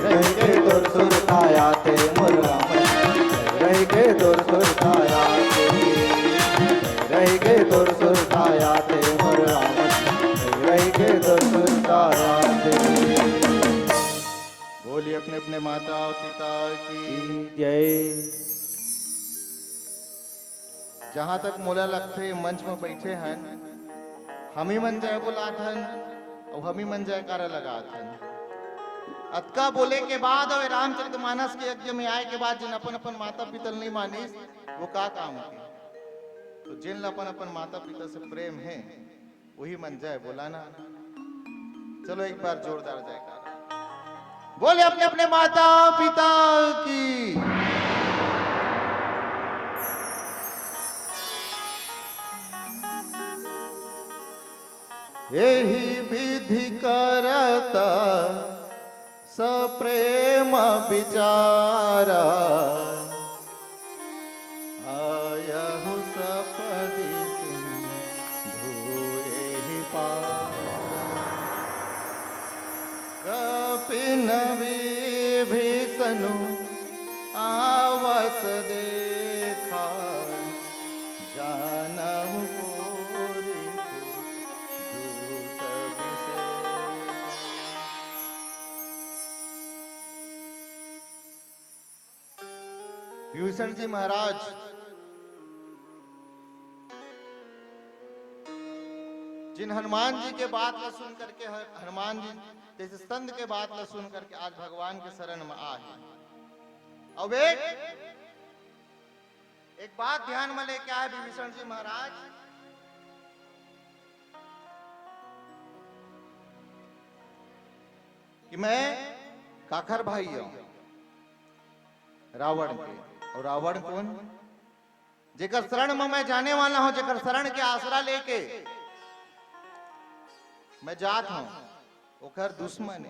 [SPEAKER 1] रही के तोर सुरता
[SPEAKER 2] आते मोर राम, रही के तोर सुरता आते, रही के तोर सुरता आते मोर राम, रही के तोर सुरता आते।
[SPEAKER 1] बोलिए अपने अपने माता और पिता की
[SPEAKER 2] जय।
[SPEAKER 1] जहां तक मोला लगते मंच में बैठे हैं हम ही मन जाए बोलात हन और हम ही मन जाए कार्य लगात हन। अतका बोले के बाद और रामचरितमानस के यज्ञ में आए के बाद जिन अपन अपन माता पिता नहीं मानिस वो का काम है। तो जिन अपन अपन माता पिता से प्रेम है वही मन जाए बोलाना। चलो एक बार जोरदार जाएगा बोले अपने अपने माता पिता की। यही विधि करता सप्रेम विचारा, आयहु सपदि धूरे ही कपिन विभीषणु आवत देखा, जानहु कोरि दूत विशेष। विभीषण जी महाराज जिन हनुमान जी के बात न सुन करके, हनुमान जी जैसे संत के बात न सुन करके आज भगवान के शरण में आए। अब एक बात ध्यान में लेके आए विभीषण जी महाराज, कि मैं काखर भाई हूं रावण के। और रावण कौन, जेकर शरण में मैं जाने वाला हूं, जेकर शरण के आसरा लेके मैं जात हूं, ओकर दुश्मन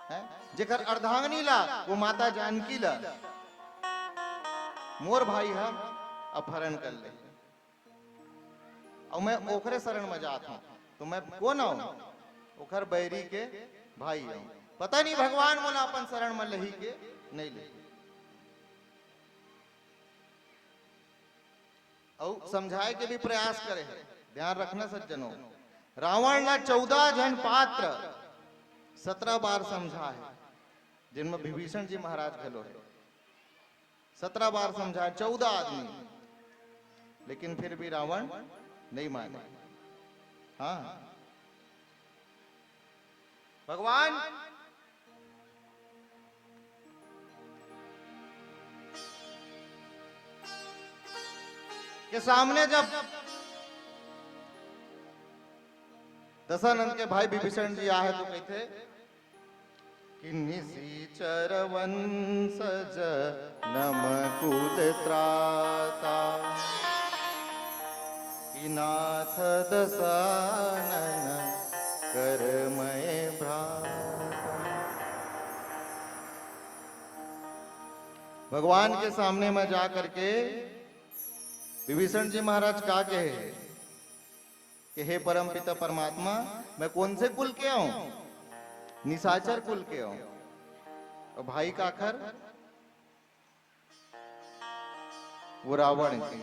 [SPEAKER 1] है। जेकर अर्धांगिनी ला वो माता जानकी ला मोर भाई हम अपहरण कर ले, और मैं ओकरे शरण में जात हूं। तो मैं कौन हूं, ओकर बैरी के भाई हूं। पता नहीं भगवान मोला अपन शरण में लही के नहीं ले। और समझाए के भी प्रयास करे है। ध्यान रखना सज्जनों, रावण ना 14 जन पात्र 17 बार समझा है, जिनमें विभीषण जी महाराज घलो है। 17 बार समझा 14 आदमी, लेकिन फिर भी रावण नहीं माने। हाँ, भगवान के सामने जब दशानंद के भाई विभीषण जी आए तो कहते कि निशिचर वंशज नमकुल त्राता कि नाथ दशानन करमय भ्राता। भगवान के सामने में जा करके विभीषण जी महाराज का कहे कि हे परम पिता परमात्मा, मैं कौन से कुल के हूं? निशाचर कुल के हूं। और भाई का आखर वो रावण की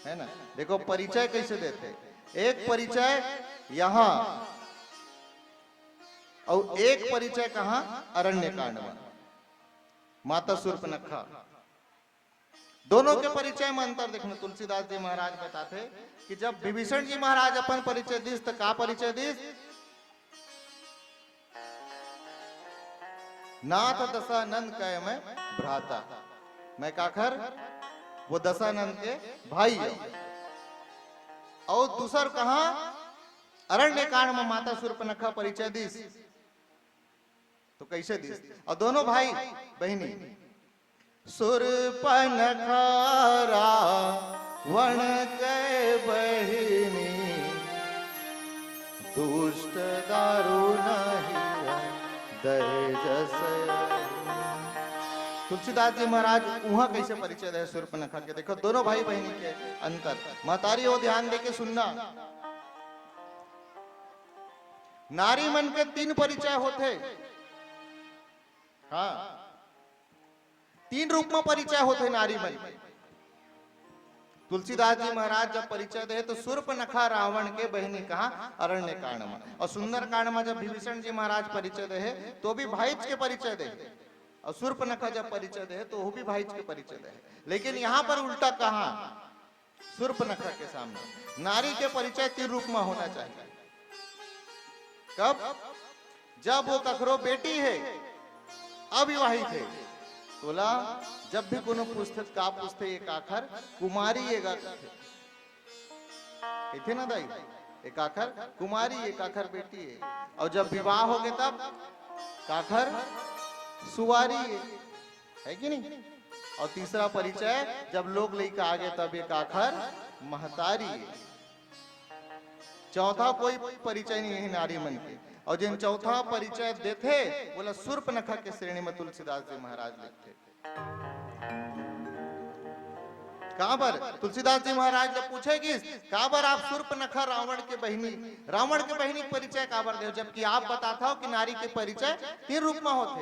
[SPEAKER 1] है ना। देखो परिचय कैसे देते, एक परिचय यहां और एक परिचय कहां? अरण्य कांड में माता शूर्पणखा। दोनों के परिचय में अंतर देखना। तुलसीदास जी महाराज बताते कि जब विभीषण जी महाराज अपन परिचय दिस तो का परिचय दिस? नाथ दशानंद कहे मैं भ्राता, मैं काखर वो दशानंद के भाई है। और दूसर कहा अरण्य कांड में माता शूर्पणखा परिचय दिस तो कैसे दिस? और दोनों भाई बहनी शूर्पणखा रावण के बहिनी दुष्ट दारुण दहेजस। तुलसीदास जी महाराज वहां कैसे परिचय दे शूर्पणखा के? देखो दोनों भाई बहनी के अंतर। महतारी हो ध्यान दे के सुनना। नारी मन के 3 परिचय होते। हाँ, 3 रूप में परिचय होते नारी मन के। तुलसीदास जी महाराज जब परिचय दे तो शूर्पणखा रावण के बहनी कहा? अरण्य कांड में। और सुंदर कांड में जब विभीषण जी महाराज परिचय दे तो भी भाईच के परिचय दे, और शूर्पणखा जब परिचय दे तो वो भी भाईच के परिचय दे। लेकिन यहां पर उल्टा कहा? शूर्पणखा के सामने नारी के परिचय 3 रूप में होना चाहिए। कब? जब वो कखरो बेटी है, अविवाहित है। तोला जब भी कोनो पुस्तक का पुस्तक एक आखर कुमारी एक थे ना दाई, एक आखर कुमारी एक आखर बेटी है। और जब विवाह हो गए तब काखर सुवारी है कि नहीं। और तीसरा परिचय जब लोग लेकर आ गए तब एक आखर महतारी है। चौथा कोई परिचय नहीं है नारी मन के। और जिन चौथा परिचय देते बोला शूर्पणखा के श्रेणी में तुलसीदास जी महाराज लिखते। कहां पर तुलसीदास जी महाराज जब पूछेगी कहां पर आप शूर्पणखा रावण के बहनी परिचय कहां पर दे, जबकि आप बताता हो कि नारी के परिचय 3 रूप में होते।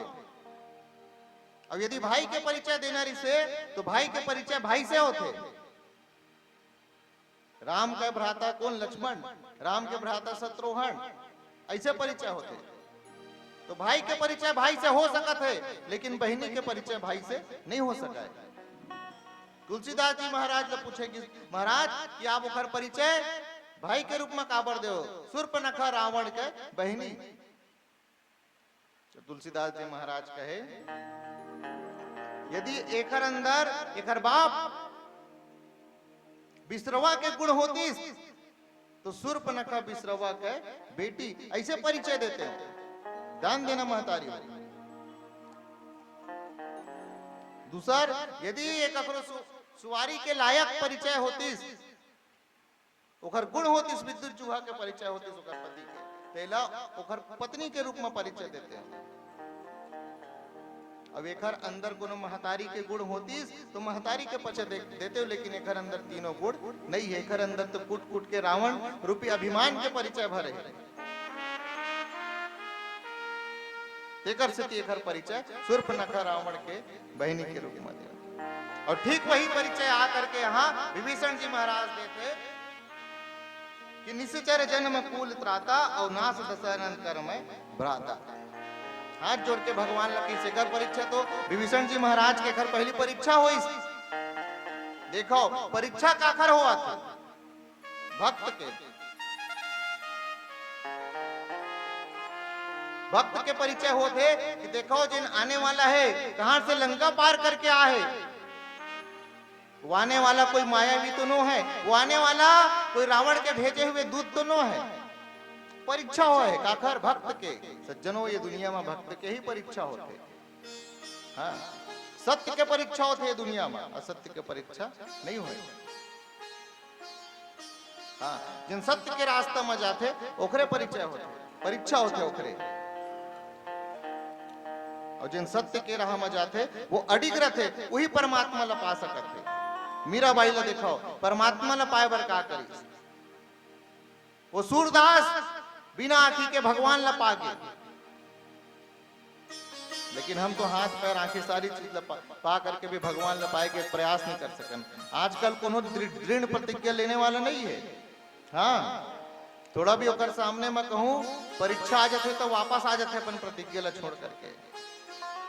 [SPEAKER 1] अब यदि भाई के परिचय देनारी से तो भाई के परिचय भाई से होते। राम का भ्राता कौन? लक्ष्मण। राम के भ्राता शत्रुघ्न। ऐसे परिचय होते। तो भाई के परिचय भाई से हो सकत है, लेकिन बहनी के परिचय भाई से नहीं हो सका है। तुलसीदास जी महाराज जब पूछेगी महाराज कि आप उखर परिचय भाई के रूप में काबर दो? शूर्पणखा रावण के बहनी। तो तुलसीदास जी महाराज कहे यदि एकर अंदर एकर बाप बिसरवा के गुण होती तो शूर्पणखा बिसरवा के बेटी। ऐसे परिचय देते हैं। ध्यान देना महतारी। दूसर यदि एक सुवारी के लायक परिचय होतीस, ओकर गुण होतीस, विद्युत जुहा के परिचय होतीस ओकर पति के, तेला ओकर पत्नी के रूप में परिचय देते हैं। अब एकर अंदर कोनो महतारी के गुण होतीस तो महतारी के परिचय देते हो, लेकिन एकर अंदर तीनों गुण नहीं है। एकर अंदर तो कूट कूट के रावण रूपी अभिमान के परिचय भरे। एकर से एकर परिचय शूर्पणखा रावण के बहनी के रूप में दिया। और ठीक वही परिचय आकर के यहाँ विभीषण जी महाराज देते कि निश्चर जन्म कुल त्राता और नाश दशानन कर्म भ्राता। हाथ जोड़ के भगवान लकी से कर परीक्षा। तो विभीषण जी महाराज के घर पहली परीक्षा हुई। देखो परीक्षा का खर हुआ था।
[SPEAKER 3] भक्त के परिचय होते कि देखो जिन आने वाला है कहां से लंका पार करके आए, वो आने वाला कोई मायावी तो नो है, वो आने वाला कोई रावण के भेजे हुए दूत तो नो है। परीक्षा हो है काखर भक्त के। सज्जनों, ये दुनिया में भक्त के ही परीक्षा होते। हाँ, सत्य के परीक्षा होते दुनिया में, असत्य के परीक्षा नहीं हुए। हाँ, जिन सत्य के रास्ते में जाते ओखरे परिचय होते, परीक्षा होते ओखरे। और जिन सत्य के राह में जाते वो अडिग रहते, वही परमात्मा ला पा सकते। मीराबाई ला देखो, परमात्मा ला पाए बर का करी। वो सूरदास बिना आंखी के भगवान ला पा गए, लेकिन हम तो हाथ पैर आंखें सारी चीज पा करके भी भगवान ला पाए के प्रयास नहीं कर सकन। आजकल कोनो दृढ़ प्रतिज्ञा लेने वाला नहीं है। हाँ, थोड़ा भी ओकर सामने में कहूं परीक्षा आ जाते तो वापस आ जाते अपन प्रतिज्ञा ला छोड़ करके।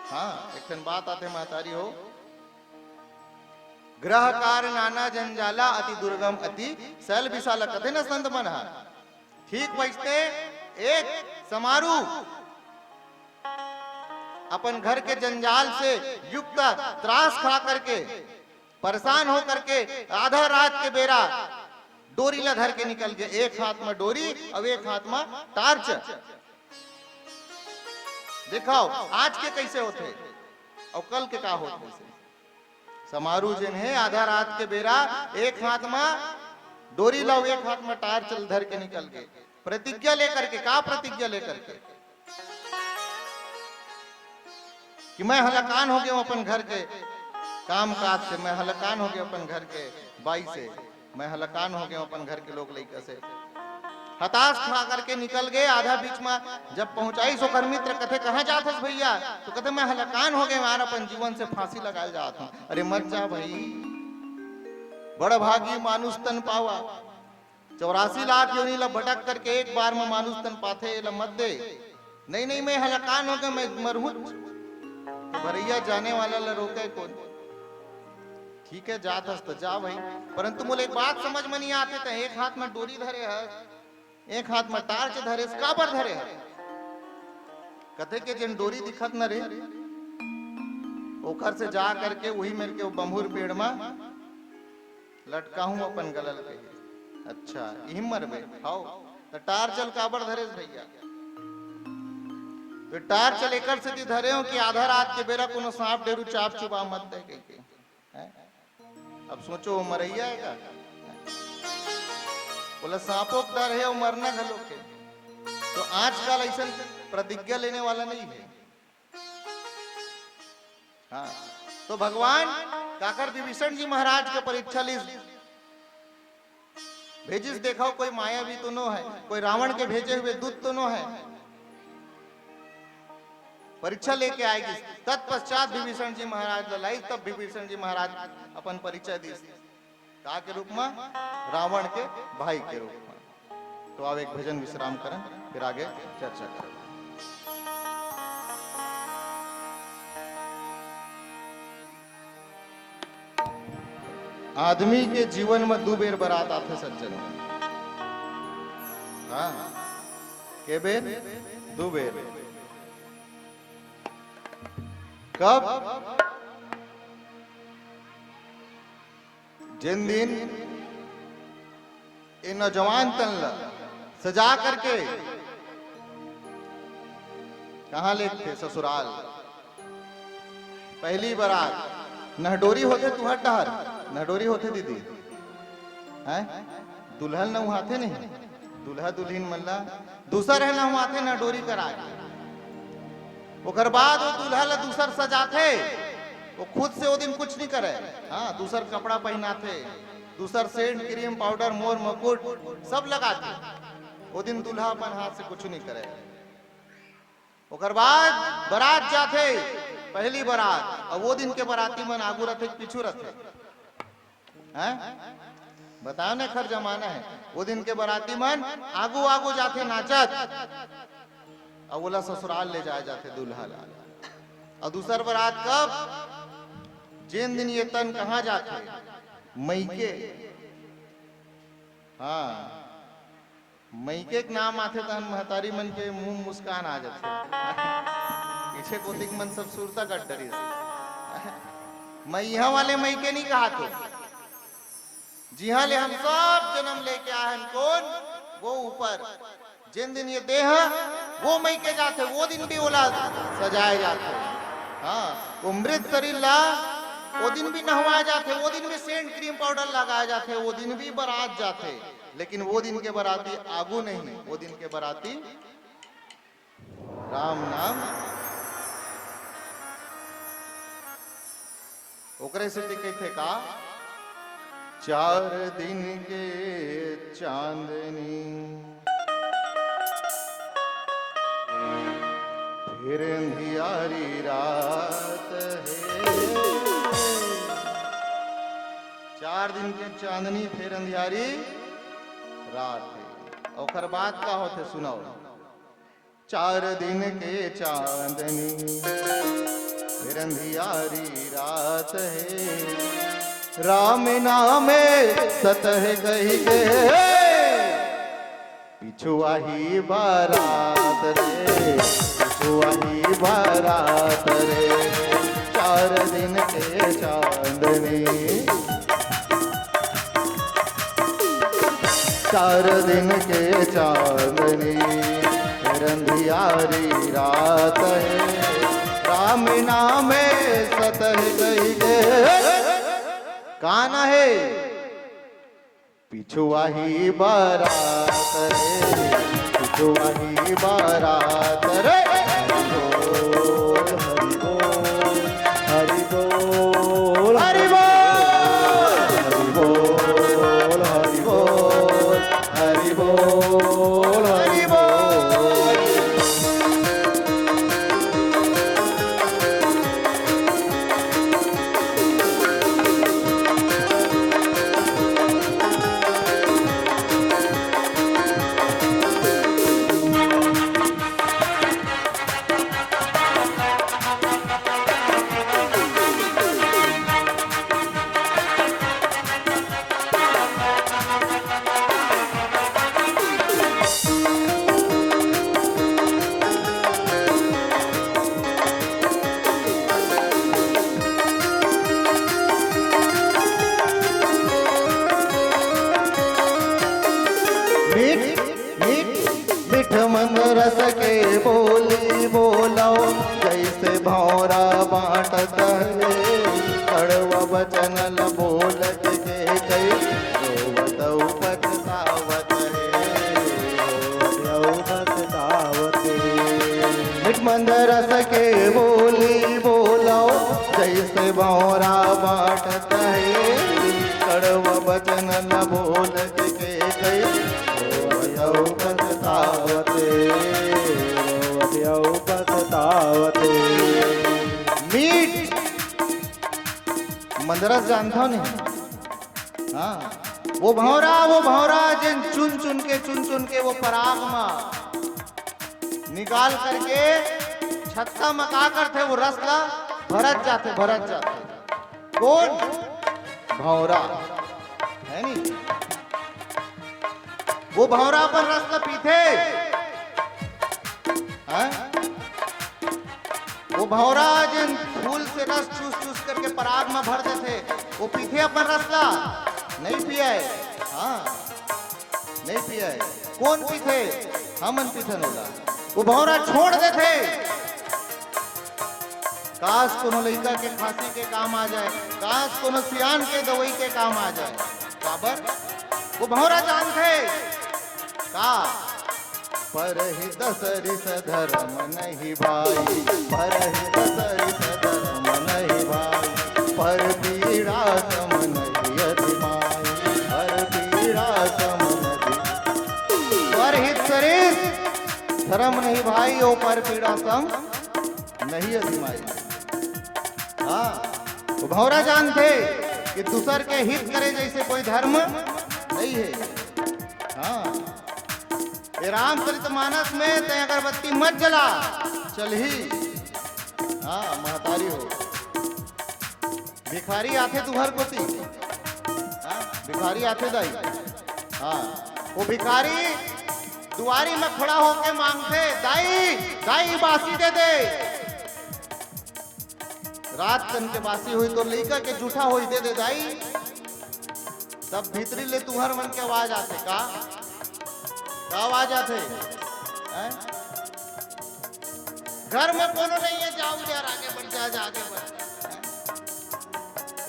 [SPEAKER 3] हाँ, एक बात आते महतारी हो, ग्रह कार नाना जंजाला अति दुर्गम अति सल विशाल कथे न संत मन। ठीक वैसे एक समारोह अपन घर के जंजाल से युक्त त्रास खा करके परेशान हो करके आधा रात के बेरा डोरी ला धर के निकल गए। एक हाथ में डोरी और एक हाथ में टार्च। दिखाओ आज के कैसे होते और कल के का होते। समारोह जिन है आधा रात के बेरा एक हाथ में डोरी लाओ, एक हाथ में टार्च धर के निकल गए। प्रतिज्ञा लेकर के, का प्रतिज्ञा लेकर के कि मैं हलकान हो गया हूं अपन घर के काम काज से, मैं हलकान हो गया अपन घर के बाई से, मैं हलकान हो गया अपन घर के लोग लड़का से। हताश खा करके निकल गए। आधा बीच में जब पहुंचाई सो कर मित्र कथे कहां जात हस भैया, तो कहते मैं हलकान हो गए, मार अपन जीवन से फांसी लगाए जात हूं। अरे मत जा भाई, बड़ा भागी मानुष तन पावा। 84 लाख योनि ला भटक करके एक बार में मानुष तन पाथे ला मत दे। नहीं नहीं, मैं हलकान हो गया, मैं मरहूं। तो भैया जाने वाला ला रोके कौन? ठीक है जात हस तो जा भाई, परंतु मुझे एक बात समझ में नहीं आते थे। एक हाथ में डोरी धरे है, एक हाथ में टार्च धरे, का पर धरे है? कथे के जिन डोरी दिखत न रे, ओखर से जा करके वही मेरे के बम्बूर पेड़ में लटका हूं अपन गलल के। अच्छा यही मरबे हाउ, तो टार्चल काबर धरे भैया? तो टार्च लेकर से धरे हो कि आधा रात के बेरा कोनो सांप डेरू चाप चुबा मत दे के। अब सोचो वो मरैया है, बोला सांपों का डर है और मरना घलो के। तो आजकल ऐसा प्रतिज्ञा लेने वाला नहीं है। हाँ, तो भगवान काकर विभीषण जी महाराज के परीक्षा ली भेजिस। देखो कोई मायावी तो नो है, कोई रावण के भेजे हुए दूत तो नो है। परीक्षा लेके आएगी। तत्पश्चात विभीषण जी महाराज लाई, तब विभीषण जी महाराज अपन परिचय दी का के रूप में, रावण के भाई के रूप में। तो अब एक भजन विश्राम करें, फिर आगे चर्चा करें। आदमी के जीवन में 2 बेर बारात आते सज्जन। हाँ, के बेर? 2 बेर। कब? जिन दिन ये नौजवान तन सजा करके कहां लेते ससुराल। पहली बारात नहडोरी होते तुहर डहर, नहडोरी होते दीदी हैं, दुल्हन न उहाते नहीं, दुल्हा दुल्हन मल्ला दूसर है न उहाते नहडोरी करा। ओकर बाद वो दूल्हा ला दूसर सजाते, वो खुद से वो दिन कुछ नहीं करे। हाँ, दूसर कपड़ा पहनाते, दूसर सेंट क्रीम पाउडर मोर मुकुट सब लगाते। वो दिन दूल्हा अपन हाथ से कुछ नहीं करे। ओकर बाद बारात जाते, पहली बारात, और वो दिन के बाराती मन आगू रहते पीछू रहते। हैं बताओ ने खर जमाना है। वो दिन के बाराती मन आगू आगू जाते नाचत, और बोला ससुराल ले जाए जाते दूल्हा ला। और दूसर बारात कब? जिन दिन ये तन कहां जाते? मैके। हाँ मैके के नाम आथे तहन महतारी मन के मुंह मुस्कान आ जाते पीछे कोतिक मन सब सुरता कट डरी मैया वाले मैके नहीं कहा थे जी हाँ ले हम सब जन्म लेके आए हैं कौन वो ऊपर जिन दिन ये देह वो मैके जाते वो दिन भी ओला सजाए जाते हाँ वो मृत शरीर ला वो दिन भी नहवाए जाते वो दिन भी सेंट क्रीम पाउडर लगाए जाते वो दिन भी बारात जाते लेकिन वो दिन के बराती आगू नहीं वो दिन के बराती राम नाम ओकरे से कहते का 4 दिन के चांदनी फिर अंधियारी रात है 4 दिन के चांदनी फिर अंधियारी रात है और बात का होते सुनाओ 4 दिन के चांदनी फिर अंधियारी रात है राम नामे सतह कही के पिछुआ ही बारात रे पिछुआ ही बारात रे 4 दिन के चांदनी 4 दिन के चांदनी रंधियारी रात है राम नामे सतह कही के काना है पिछुआ ही बारात रे पिछुआ ही बारात रे
[SPEAKER 2] हरि बोल
[SPEAKER 3] हरि बोल
[SPEAKER 2] हरि बोल हरि बोल
[SPEAKER 3] हरि बोल मिठ मन रस के बोली बोलो जैसे भौरा बाटत है कड़वा बचन ल बोलत के कई रोवत उपतावत है मिठ मन रस के बोली बोलो जैसे भौरा बाटत है कड़वा बचन ल बोलत के कई
[SPEAKER 2] पछतावते
[SPEAKER 3] मीठ मंदरस जानता नहीं हाँ वो भौरा जिन चुन चुन के वो पराग में निकाल करके छत्ता मका करते वो रसला भरत जाते कौन भौरा है नहीं वो भौरा पर रस न पीते वो भौरा जिन फूल से रस चूस करके पराग में भर देते वो पीते अपन रसला नहीं पिया है हाँ नहीं पिया है कौन पीते हमन पीते होगा वो भौरा छोड़ देते काश कोनो लड़का के फांसी के काम आ जाए काश कोनो सियान के दवाई के काम आ जाए काबर वो भौरा जानते का पर ही दसरिस धर्म नहीं भाई पर ही दसरिस धर्म नहीं भाई पर पीड़ा सम नहीं अधिमाई पर पीड़ा सम नहीं पर ही सरिस धर्म नहीं भाई ओ पर पीड़ा सम नहीं अधिमाई हाँ तो भौरा जानते कि दूसर के हित करे जैसे कोई धर्म नहीं है हाँ ये रामचरितमानस में ते अगरबत्ती मत जला चल ही हाँ महतारी हो भिखारी आथे तू घर कोती भिखारी आथे दाई हाँ, वो भिखारी दुआरी में खड़ा होके मांगते, दाई दाई बासी दे दे। रात तन के बासी हुई तो लइका के जूठा होई दे दे दाई। तब भीतरी ले तुहर मन के आवाज आते का आवाज आते हैं? घर में कोनो नहीं है, जाओ यार आगे बढ़ जा आगे बढ़।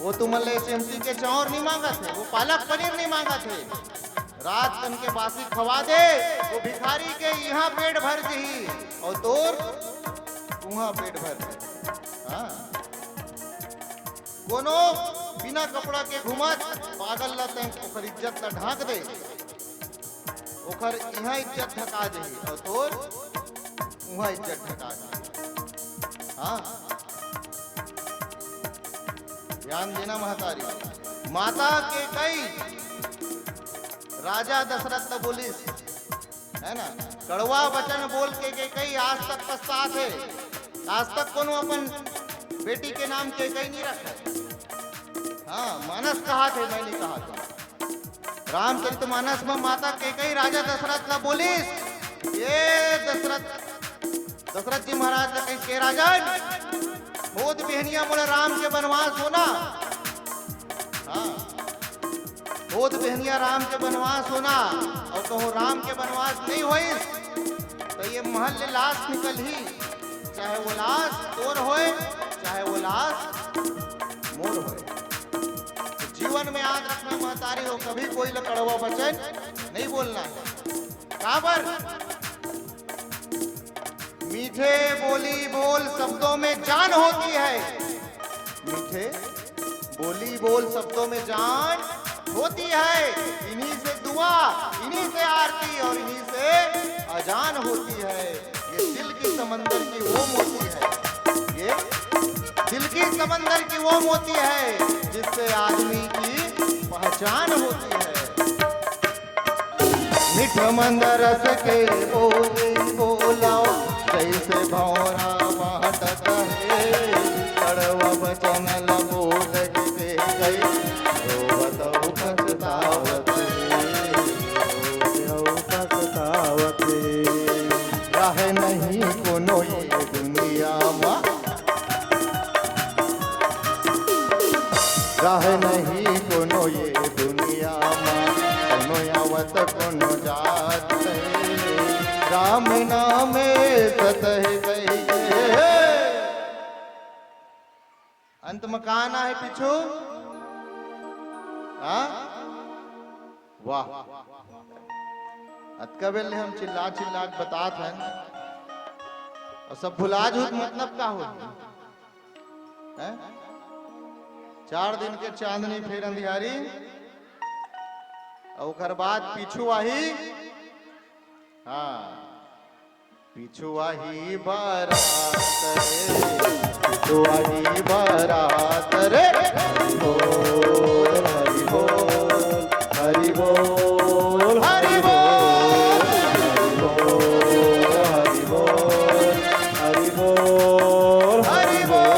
[SPEAKER 3] वो तुम एसएमसी के चावल नहीं मांगा थे, वो पालक पनीर नहीं मांगा थे। रात तन के बासी खवा दे, वो भिखारी के यहाँ पेट भर जी और तोर वहां पेट भर जी। हाँ, कोनो बिना कपड़ा के घुमत पागल लते ओकर इज्जत ला ढांक दे, ओकर यहाँ इज्जत ढका दे और तोर वहां इज्जत ढका दे। हाँ, ध्यान देना महतारी। माता के कई राजा दशरथ न बोलिस, है ना, कड़वा वचन बोल के कई आज तक पश्चात है। आज तक कोनो अपन बेटी के नाम के कई नहीं रखा। हाँ, मानस कहा थे, मैं नहीं कहा था। रामचरितमानस में माता के कई राजा दशरथ न बोलिस, ये दशरथ जी महाराज ने कही के राजन बहुत बेहनिया बोले राम के वनवास होना। हाँ, बहुत बेहनिया राम के वनवास होना और कहो राम के वनवास नहीं होई तो ये महल ले लाश निकल ही, चाहे वो लाश तोर होए चाहे वो लाश मोर होए। तो जीवन में याद रखना महतारी हो, कभी कोई कड़वा वचन नहीं बोलना है। काबर मीठे बोली बोल शब्दों में जान होती है। मीठे बोली बोल शब्दों में जान होती है। इन्हीं से दुआ, इन्हीं से आरती और इन्हीं से अजान होती है। ये दिल की समंदर की वो मोती है, ये दिल की समंदर की वो मोती है जिससे आदमी की पहचान होती है। मिठ मंद रस के बोली बोलाओ जैसे भौरा बाटत है, कड़वा वचन बोल के गई रोवत पछतावत रहे नहीं कोनो ये दुनिया में, रहे नहीं कोनो ये दुनिया में, कोनो आवत कोनो जात राम नामे सतह गई। अंत में कहा ना है पिछू? हाँ, वाह, अतका बेल हम चिल्ला चिल्ला बतात हैं और सब भुला झूठ मतलब का हो। 4 दिन के चांदनी फिर अंधियारी और ओकर बाद पीछू आही। हाँ, पीछू आही बारात रे, पीछू आही बारात रे। हरि बोल हरि बोल हरि बोल हरि बोल हरि बोल हरि बोल हरि बोल।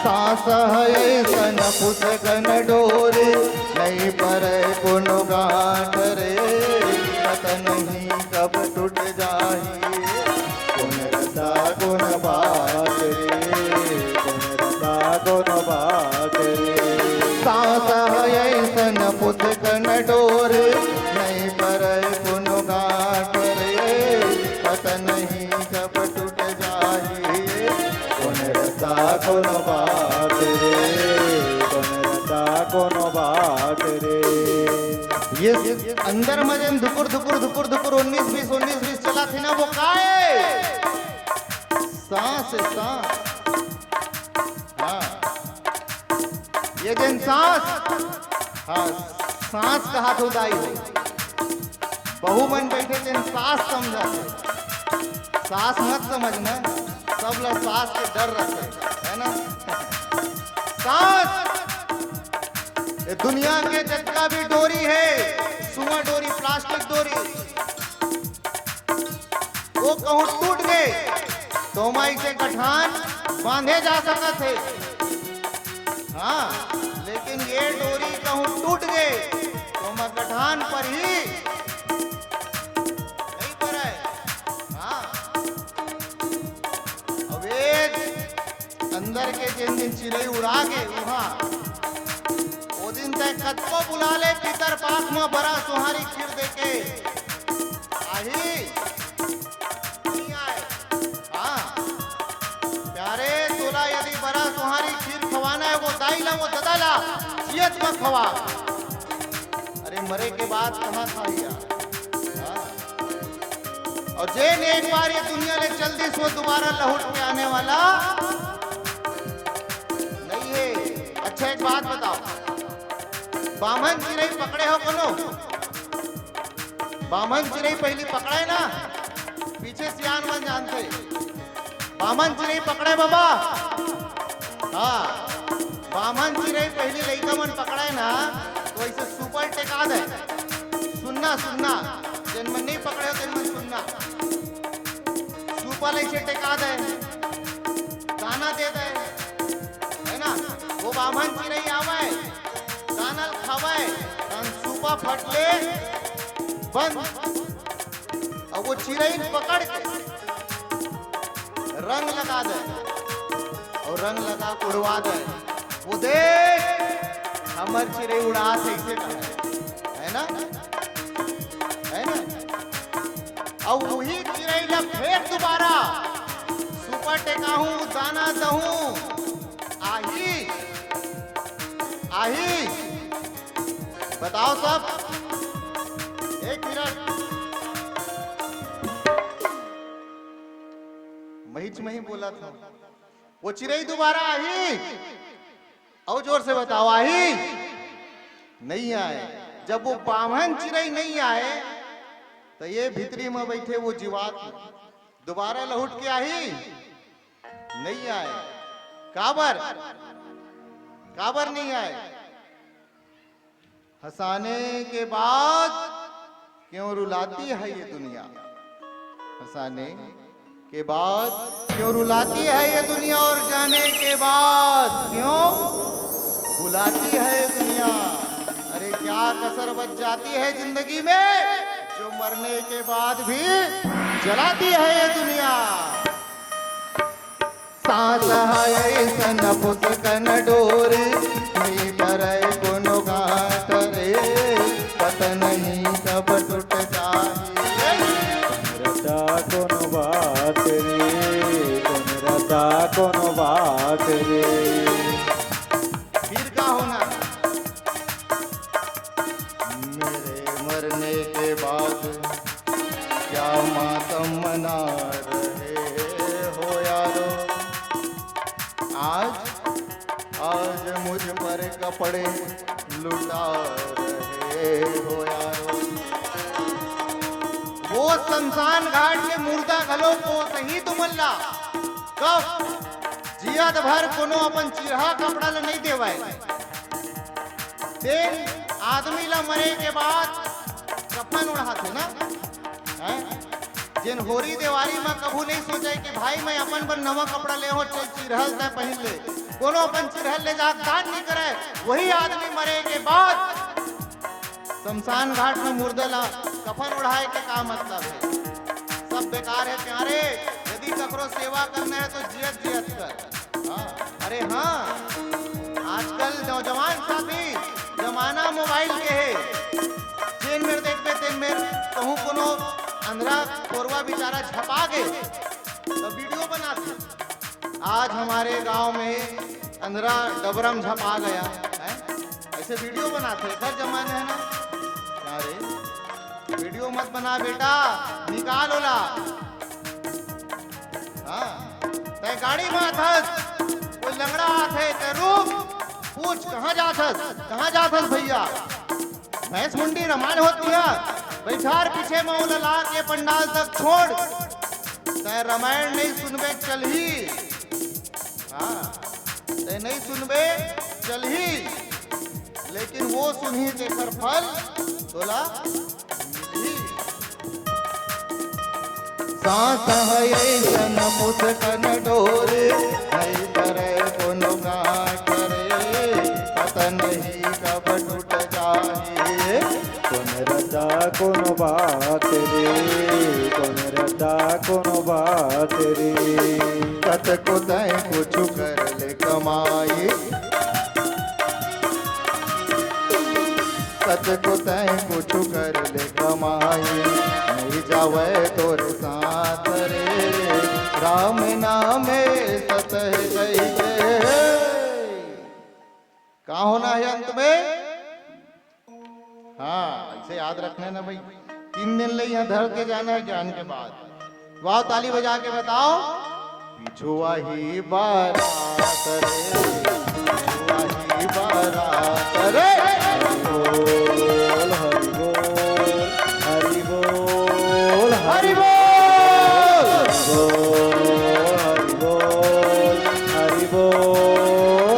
[SPEAKER 3] सांस है सन पुसकन डोरे नहीं पर पुनो गांठ रे, पता नहीं कब टूट जाही कौन रता कौन बात रे, कौन रता कौन बात रे। सांस है सन पुसकन डोरे नहीं पर पुनो गांठ रे, पता नहीं कब टूट जाही कौन रता कौन बात रे, कौन रता कौन बात रे। ये धुकुर धुकुर धुकुर धुकुर 19-20 चला थी ना, वो काए सांस है, सांस। हाँ, ये जन सांस, हाँ सांस का हाथ उदाई हो। बहु मन बैठे जन सांस समझा, सांस मत समझना, सब लोग सांस के डर रखे है ना। सांस ये दुनिया के जितना भी डोरी है, सुआ डोरी, प्लास्टिक डोरी, वो कहूं टूट गए तो माई से गठान बांधे जा सकते थे। हाँ, लेकिन ये डोरी कहूं टूट गए तो मैं गठान पर ही नहीं पर है। हाँ, अब एक अंदर के जिन दिन चिड़ई उड़ा के वहां वो दिन तक कतको बुला ले पितर पास में बड़ा सुहारी खीर देके आही नहीं आए। हाँ, प्यारे तोला यदि बड़ा सुहारी खीर खवाना है, वो दाईला वो ददाला जियत में खवा। अरे मरे के बाद कहाँ था यार। हाँ, और जेन एक बार ये दुनिया ले चल दी सो दोबारा लौट के आने वाला नहीं है। अच्छा एक बात बताओ, बामन चिड़ई पकड़े हो कोनो? बामन चिड़ई पहली पकड़े ना, पीछे सियान मन जानते। बामन चिड़ई पकड़े बाबा। हाँ, बामन चिड़ई पहली लड़का मन पकड़े ना तो ऐसे सुपर टेका दे। सुनना सुनना, जिन मन नहीं पकड़े हो जिन मन सुनना, सुपर ऐसे टेका दे, दाना दे दे, है ना। वो बामन चिड़ई आवे, दाना खावे, सुपा फटले बंद, और वो चिड़ई पकड़ के रंग लगा दे, और रंग लगा के उड़वा दे। वो देख हमर चिड़ई उड़ा ऐसे है ना, है ना। और वही चिड़ई ला फिर दोबारा सुपर टेकाहूं, दाना दहूं, आही आही। बताओ सब, एक मिनट महीच में ही बोला था। वो चिड़ई दोबारा आई, और जोर से बताओ, आई नहीं आए। जब वो बामन चिड़ई नहीं आए तो ये भीतरी में बैठे वो जीवात दोबारा लौट के आई नहीं आए। काबर काबर नहीं आए? हंसाने के बाद क्यों रुलाती है ये दुनिया, हंसाने के बाद क्यों रुलाती है ये दुनिया, और जाने के बाद क्यों बुलाती है ये दुनिया। अरे क्या कसर बच जाती है जिंदगी में जो मरने के बाद भी जलाती है ये दुनिया। सांस है ऐसन पुस्तकन डोर, नहीं करे कोनो गात रे, पत नहीं कब टूट जाए।
[SPEAKER 2] रता कोनो बात रे, कोन रता कोनो बात रे।
[SPEAKER 3] फिर क्या होना? मेरे मरने के बाद क्या मातम मना रहे हो यारो। आज मुझ पर कपड़े लुटा रहे हो यारो। वो शमशान घाट के मुर्दा घलो को सही तुमल्ला कब जियाद भर कोनो अपन चिरहा कपड़ा ल नहीं देवाए। देन आदमी ला मरे के बाद कफन उड़ाते ना, हैं? जिन होरी देवारी में कभू नहीं सोचे कि भाई मैं अपन पर नवा कपड़ा ले हो, चल चिरहल तय पहन ले, कोनो अपन चिरहल ले जा दान नहीं करे। वही आदमी मरे के बाद शमशान घाट में मुर्दा ला कफन उड़ाए के का मतलब है? सब बेकार है प्यारे। यदि ककरो सेवा करना है तो जियत जियत कर। हाँ, अरे हाँ, आजकल नौजवान साथी जमाना मोबाइल के है, जेन मेरे देखते तेन मेरे कहूँ कोनो अंधरा कोरवा बेचारा छपा गए तो वीडियो बनाते। आज हमारे गांव में अंधरा डबरम झपा गया है, ऐसे वीडियो बनाते। हर जमाने है ना, वीडियो मत बना बेटा, निकाल ओला। हाँ तय गाड़ी में आथस, कोई लंगड़ा आथे ते रुक, पूछ कहाँ जाथस भैया। भैंस मुंडी रमान होती है, बैठार पीछे में उलला के पंडाल तक छोड़। तय रामायण नहीं सुनबे चल ही, हाँ तय नहीं सुनबे चल ही, लेकिन वो सुनही जेकर फल तोला मिलही। सांस है ऐसन मुझ कन डोरे, नहीं करे कोनो गाँठ रे, पता नहीं कब टूट जाए।
[SPEAKER 2] कौन रता कोनो बात रे, कौन रता कोनो बात रे।
[SPEAKER 3] कत को तय कुछ कर ले कमाई, कत को तय कुछ कर ले कमाई। नहीं जावे तोरे साथ रे, राम नामे सतह गई। कहाँ होना है अंत में? हाँ इसे याद रखना ना भाई, 3 दिन ले यहाँ धर के जाना है ज्ञान के बाद। वाह ताली बजा के बताओ। पिछुआ ही बारात रे, पिछुआ ही बारात रे।
[SPEAKER 2] हरि बोल हरि बोल
[SPEAKER 3] हरि
[SPEAKER 2] हरि बोल,
[SPEAKER 3] बोल
[SPEAKER 2] हरि बोल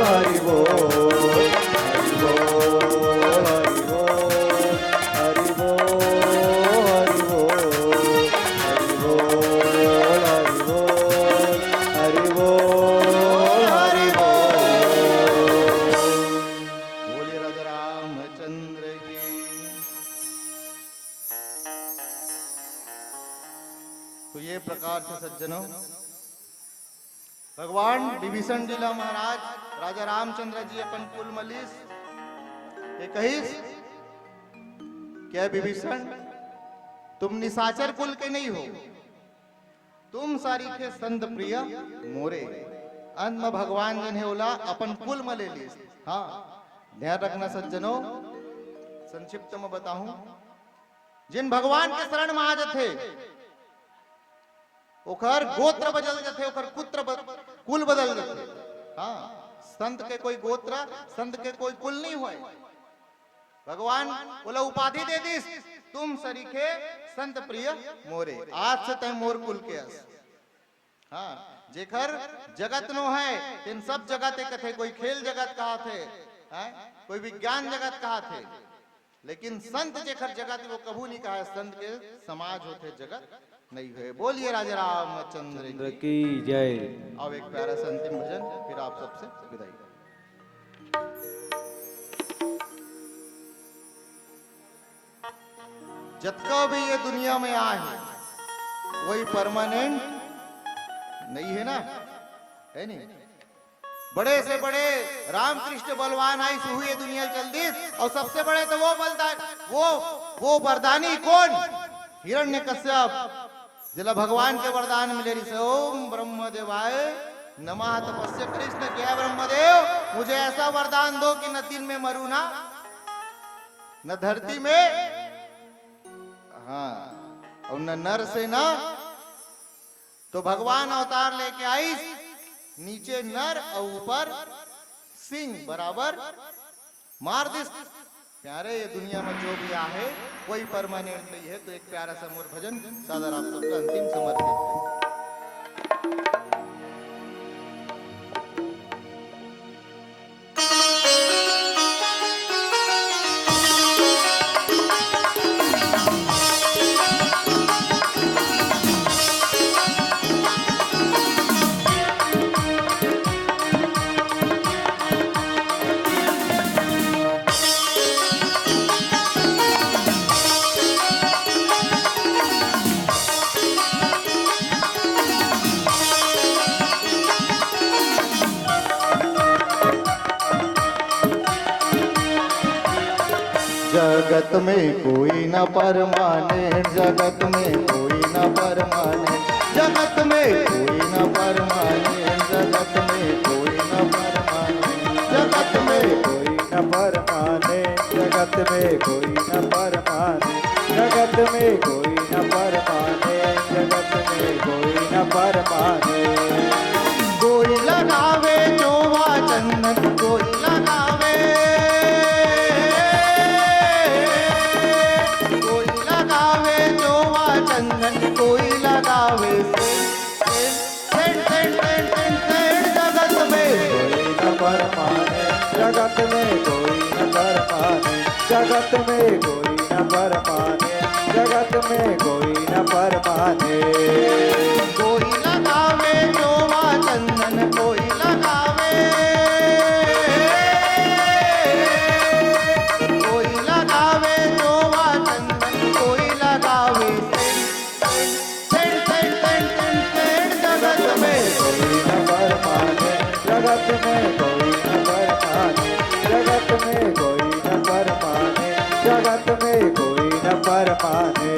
[SPEAKER 2] हरि बोल, हरि बोल हरि बोल, हरि बोल हरि बोल, हरि बोल हरि बोल, हरि बोल हरि बोल।
[SPEAKER 3] बोलिए राजा रामचंद्र की। तो ये प्रकार से सज्जनों, भगवान विभीषण जी ला महाराज राजा रामचंद्र जी अपन कुल मलिस ये कहिस, क्या विभीषण तुम निशाचर कुल के नहीं हो, तुम सारी के संत प्रिय मोरे। अंत में भगवान जन है ओला अपन कुल में ले लीस। हाँ ध्यान रखना सज्जनों, संक्षिप्त में बताऊं, जिन भगवान के शरण में आ जाते ओकर गोत्र बदल जाते, ओकर कुल बदल जाते। हाँ संत के कोई गोत्र, संत के कोई कुल नहीं हुए। भगवान बोला उपाधि दे दिस, तुम सरीखे संत प्रिय मोरे, आज से तय मोर कुल के अस। हाँ जेकर जगत नो है इन सब जगत कथे, कोई खेल जगत कहा थे, कोई विज्ञान जगत कहा थे, लेकिन संत जेकर जगत वो कभू नहीं कहा। संत के समाज होते जगत नहीं हुए। बोलिए राजा रामचंद्र
[SPEAKER 2] की जय।
[SPEAKER 3] अब एक प्यारा सा अंतिम भजन, फिर आप सबसे विदाई। जतका भी ये दुनिया में आए हैं वही परमानेंट नहीं है ना, है नहीं। बड़े से बड़े रामकृष्ण बलवान आई से हुई दुनिया चल दी, और सबसे बड़े तो वो बलदान, वो वरदानी कौन? हिरण्यकश्यप। जिला भगवान के वरदान मिले से ओम ब्रह्मदेवाय नमः तपस्या कृष्ण क्या ब्रह्मदेव मुझे ऐसा वरदान दो कि न दिन में मरू ना, न धरती में, हाँ और न नर से ना। तो भगवान अवतार लेके आई, नीचे नर और ऊपर सिंह बराबर मार दिस। प्यारे ये दुनिया में जो भी आहे कोई परमानेंट नहीं है। तो एक प्यारा सा मोर भजन सादर आप सबका अंतिम समर्पित। जगत में कोई न परमाने, जगत में कोई न परमाने, जगत में कोई न परमाने, जगत में कोई न परमाने, जगत में
[SPEAKER 2] कोई न परमाने, जगत में कोई न परमाने, जगत जगत में कोई न परमाने, जगत में कोई न परमाने।
[SPEAKER 3] कोई लगावे जोवा चंदन, कोई लगावे, कोई लगावे जोवा चंदन, कोई लगावे जगत में
[SPEAKER 2] कोई न परमाने, जगत में कोई न परमाने, जगत में कोई न परमाने, जगत में कोई न परमाने।
[SPEAKER 3] कोई लगावे जोवा चंदन, कोई लगावे, कोई लगावे जोवा चंदन, कोई लगावे जगत में
[SPEAKER 2] कोई न परमाने, जगत में कोई न परमाने, जगत में कोई न परमाने, जगत में कोई न परमाने।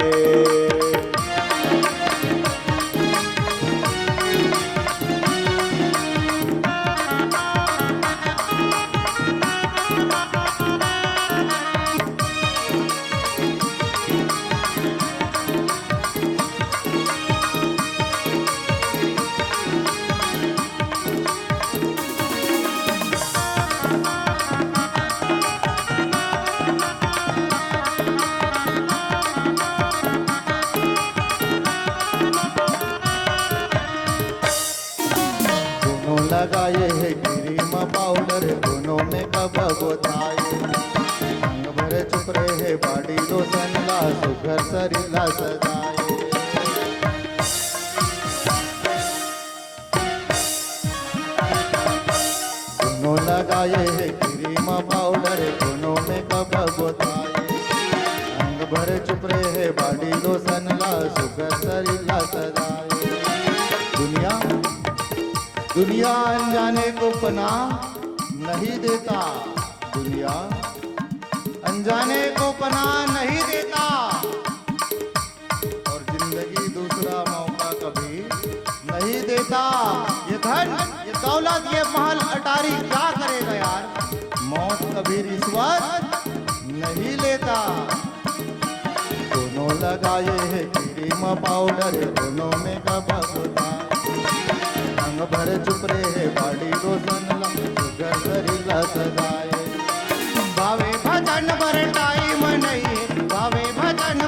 [SPEAKER 3] दोनों लगाए है क्रीम पाउडर, दोनों में कब गोताए, अंग भर चुप रहे बाडी लोशन ला, सुघर सरीला सजाए। दोनों लगाए है क्रीम पाउडर, दोनों में कब गोताए, अंग भर चुप रहे बाडी लोशन ला, सुघर सरीला सजाए। दुनिया अनजाने को पनाह नहीं देता, दुनिया अनजाने को पनाह नहीं देता, और जिंदगी दूसरा मौका कभी नहीं देता। ये धन, ये दौलत, ये महल अटारी क्या करेगा यार, मौत कभी रिश्वत नहीं लेता। दोनों लगाए है क्रीम पाउडर, दोनों में कब होता, अंग भर चुप रहे बाडी रोशन ला, सुघर सरीला सजाए। भावे भजन बर टाइम नहीं, भावे भजन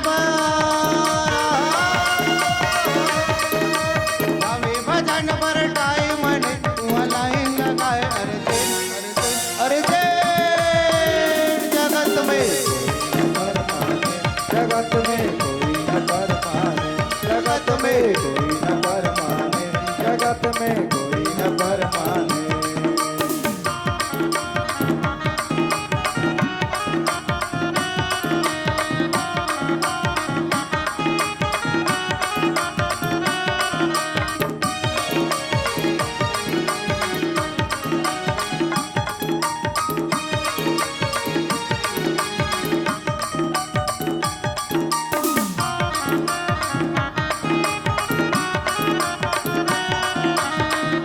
[SPEAKER 3] भावे भजन बर टाइम नहीं, तू लाइन लगाए अरे दे जगत में
[SPEAKER 2] जगत में कोई न परमाने, जगत में कोई न परमाने, जगत में कोई न परमाने।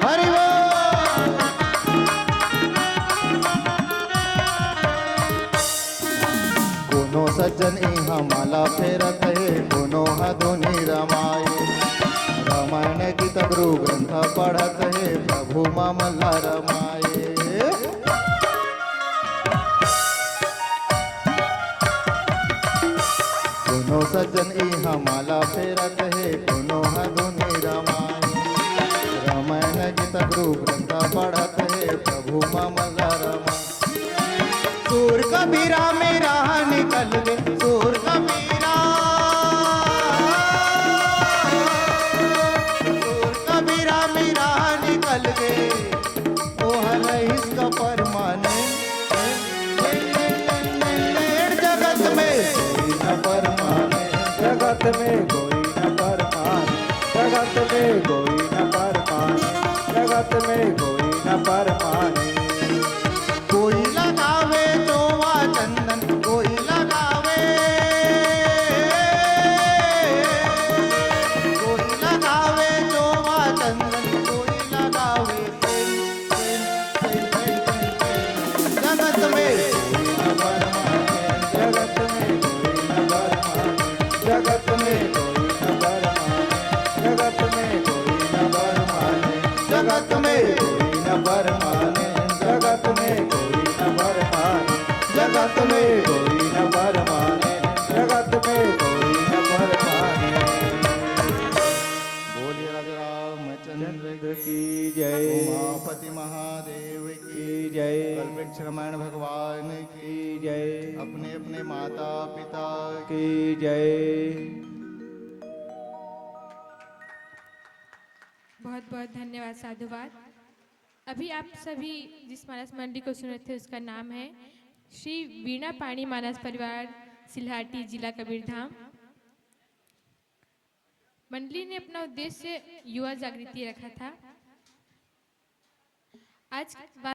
[SPEAKER 3] हरि बोल। कोनो सज्जन इहाँ माला फेरत है, कोनो हदुनि रमाए, रामायण गीत गुरु ग्रंथ पढ़त है, प्रभु मामला रमाए। कोनो सज्जन इहाँ माला फेरत है, कोनो हदुनि रमाए, रामायण गीत गुरु ग्रंथ पढ़त है, प्रभु मामला रमाए। सूर कबीरा मेरा निकल गए, सूर कबीरा, सूर कबीरा मेरा निकल गए, ओ हर इसका परमाने जगत में
[SPEAKER 2] कोई न परमाने, जगत में कोई न परमाने, जगत में कोई न परमाने, जगत में कोई न परमाने। जगत में कोई न परमाने, जगत में कोई न परमाने।
[SPEAKER 3] बोलिए राजा रामचंद्र
[SPEAKER 2] चंद्र की जय,
[SPEAKER 3] उमापति महादेव की
[SPEAKER 2] की जय,
[SPEAKER 3] कल्पवृक्ष रामायण भगवान की
[SPEAKER 2] की जय,
[SPEAKER 3] अपने अपने माता पिता
[SPEAKER 2] की जय।
[SPEAKER 4] बहुत बहुत धन्यवाद, साधुवाद। अभी आप सभी जिस मानस मंडली को सुने थे उसका नाम है श्री वीणा पाणी मानस परिवार, सिल्हाटी, जिला कबीरधाम। मंडली ने अपना उद्देश्य युवा जागृति रखा था। आज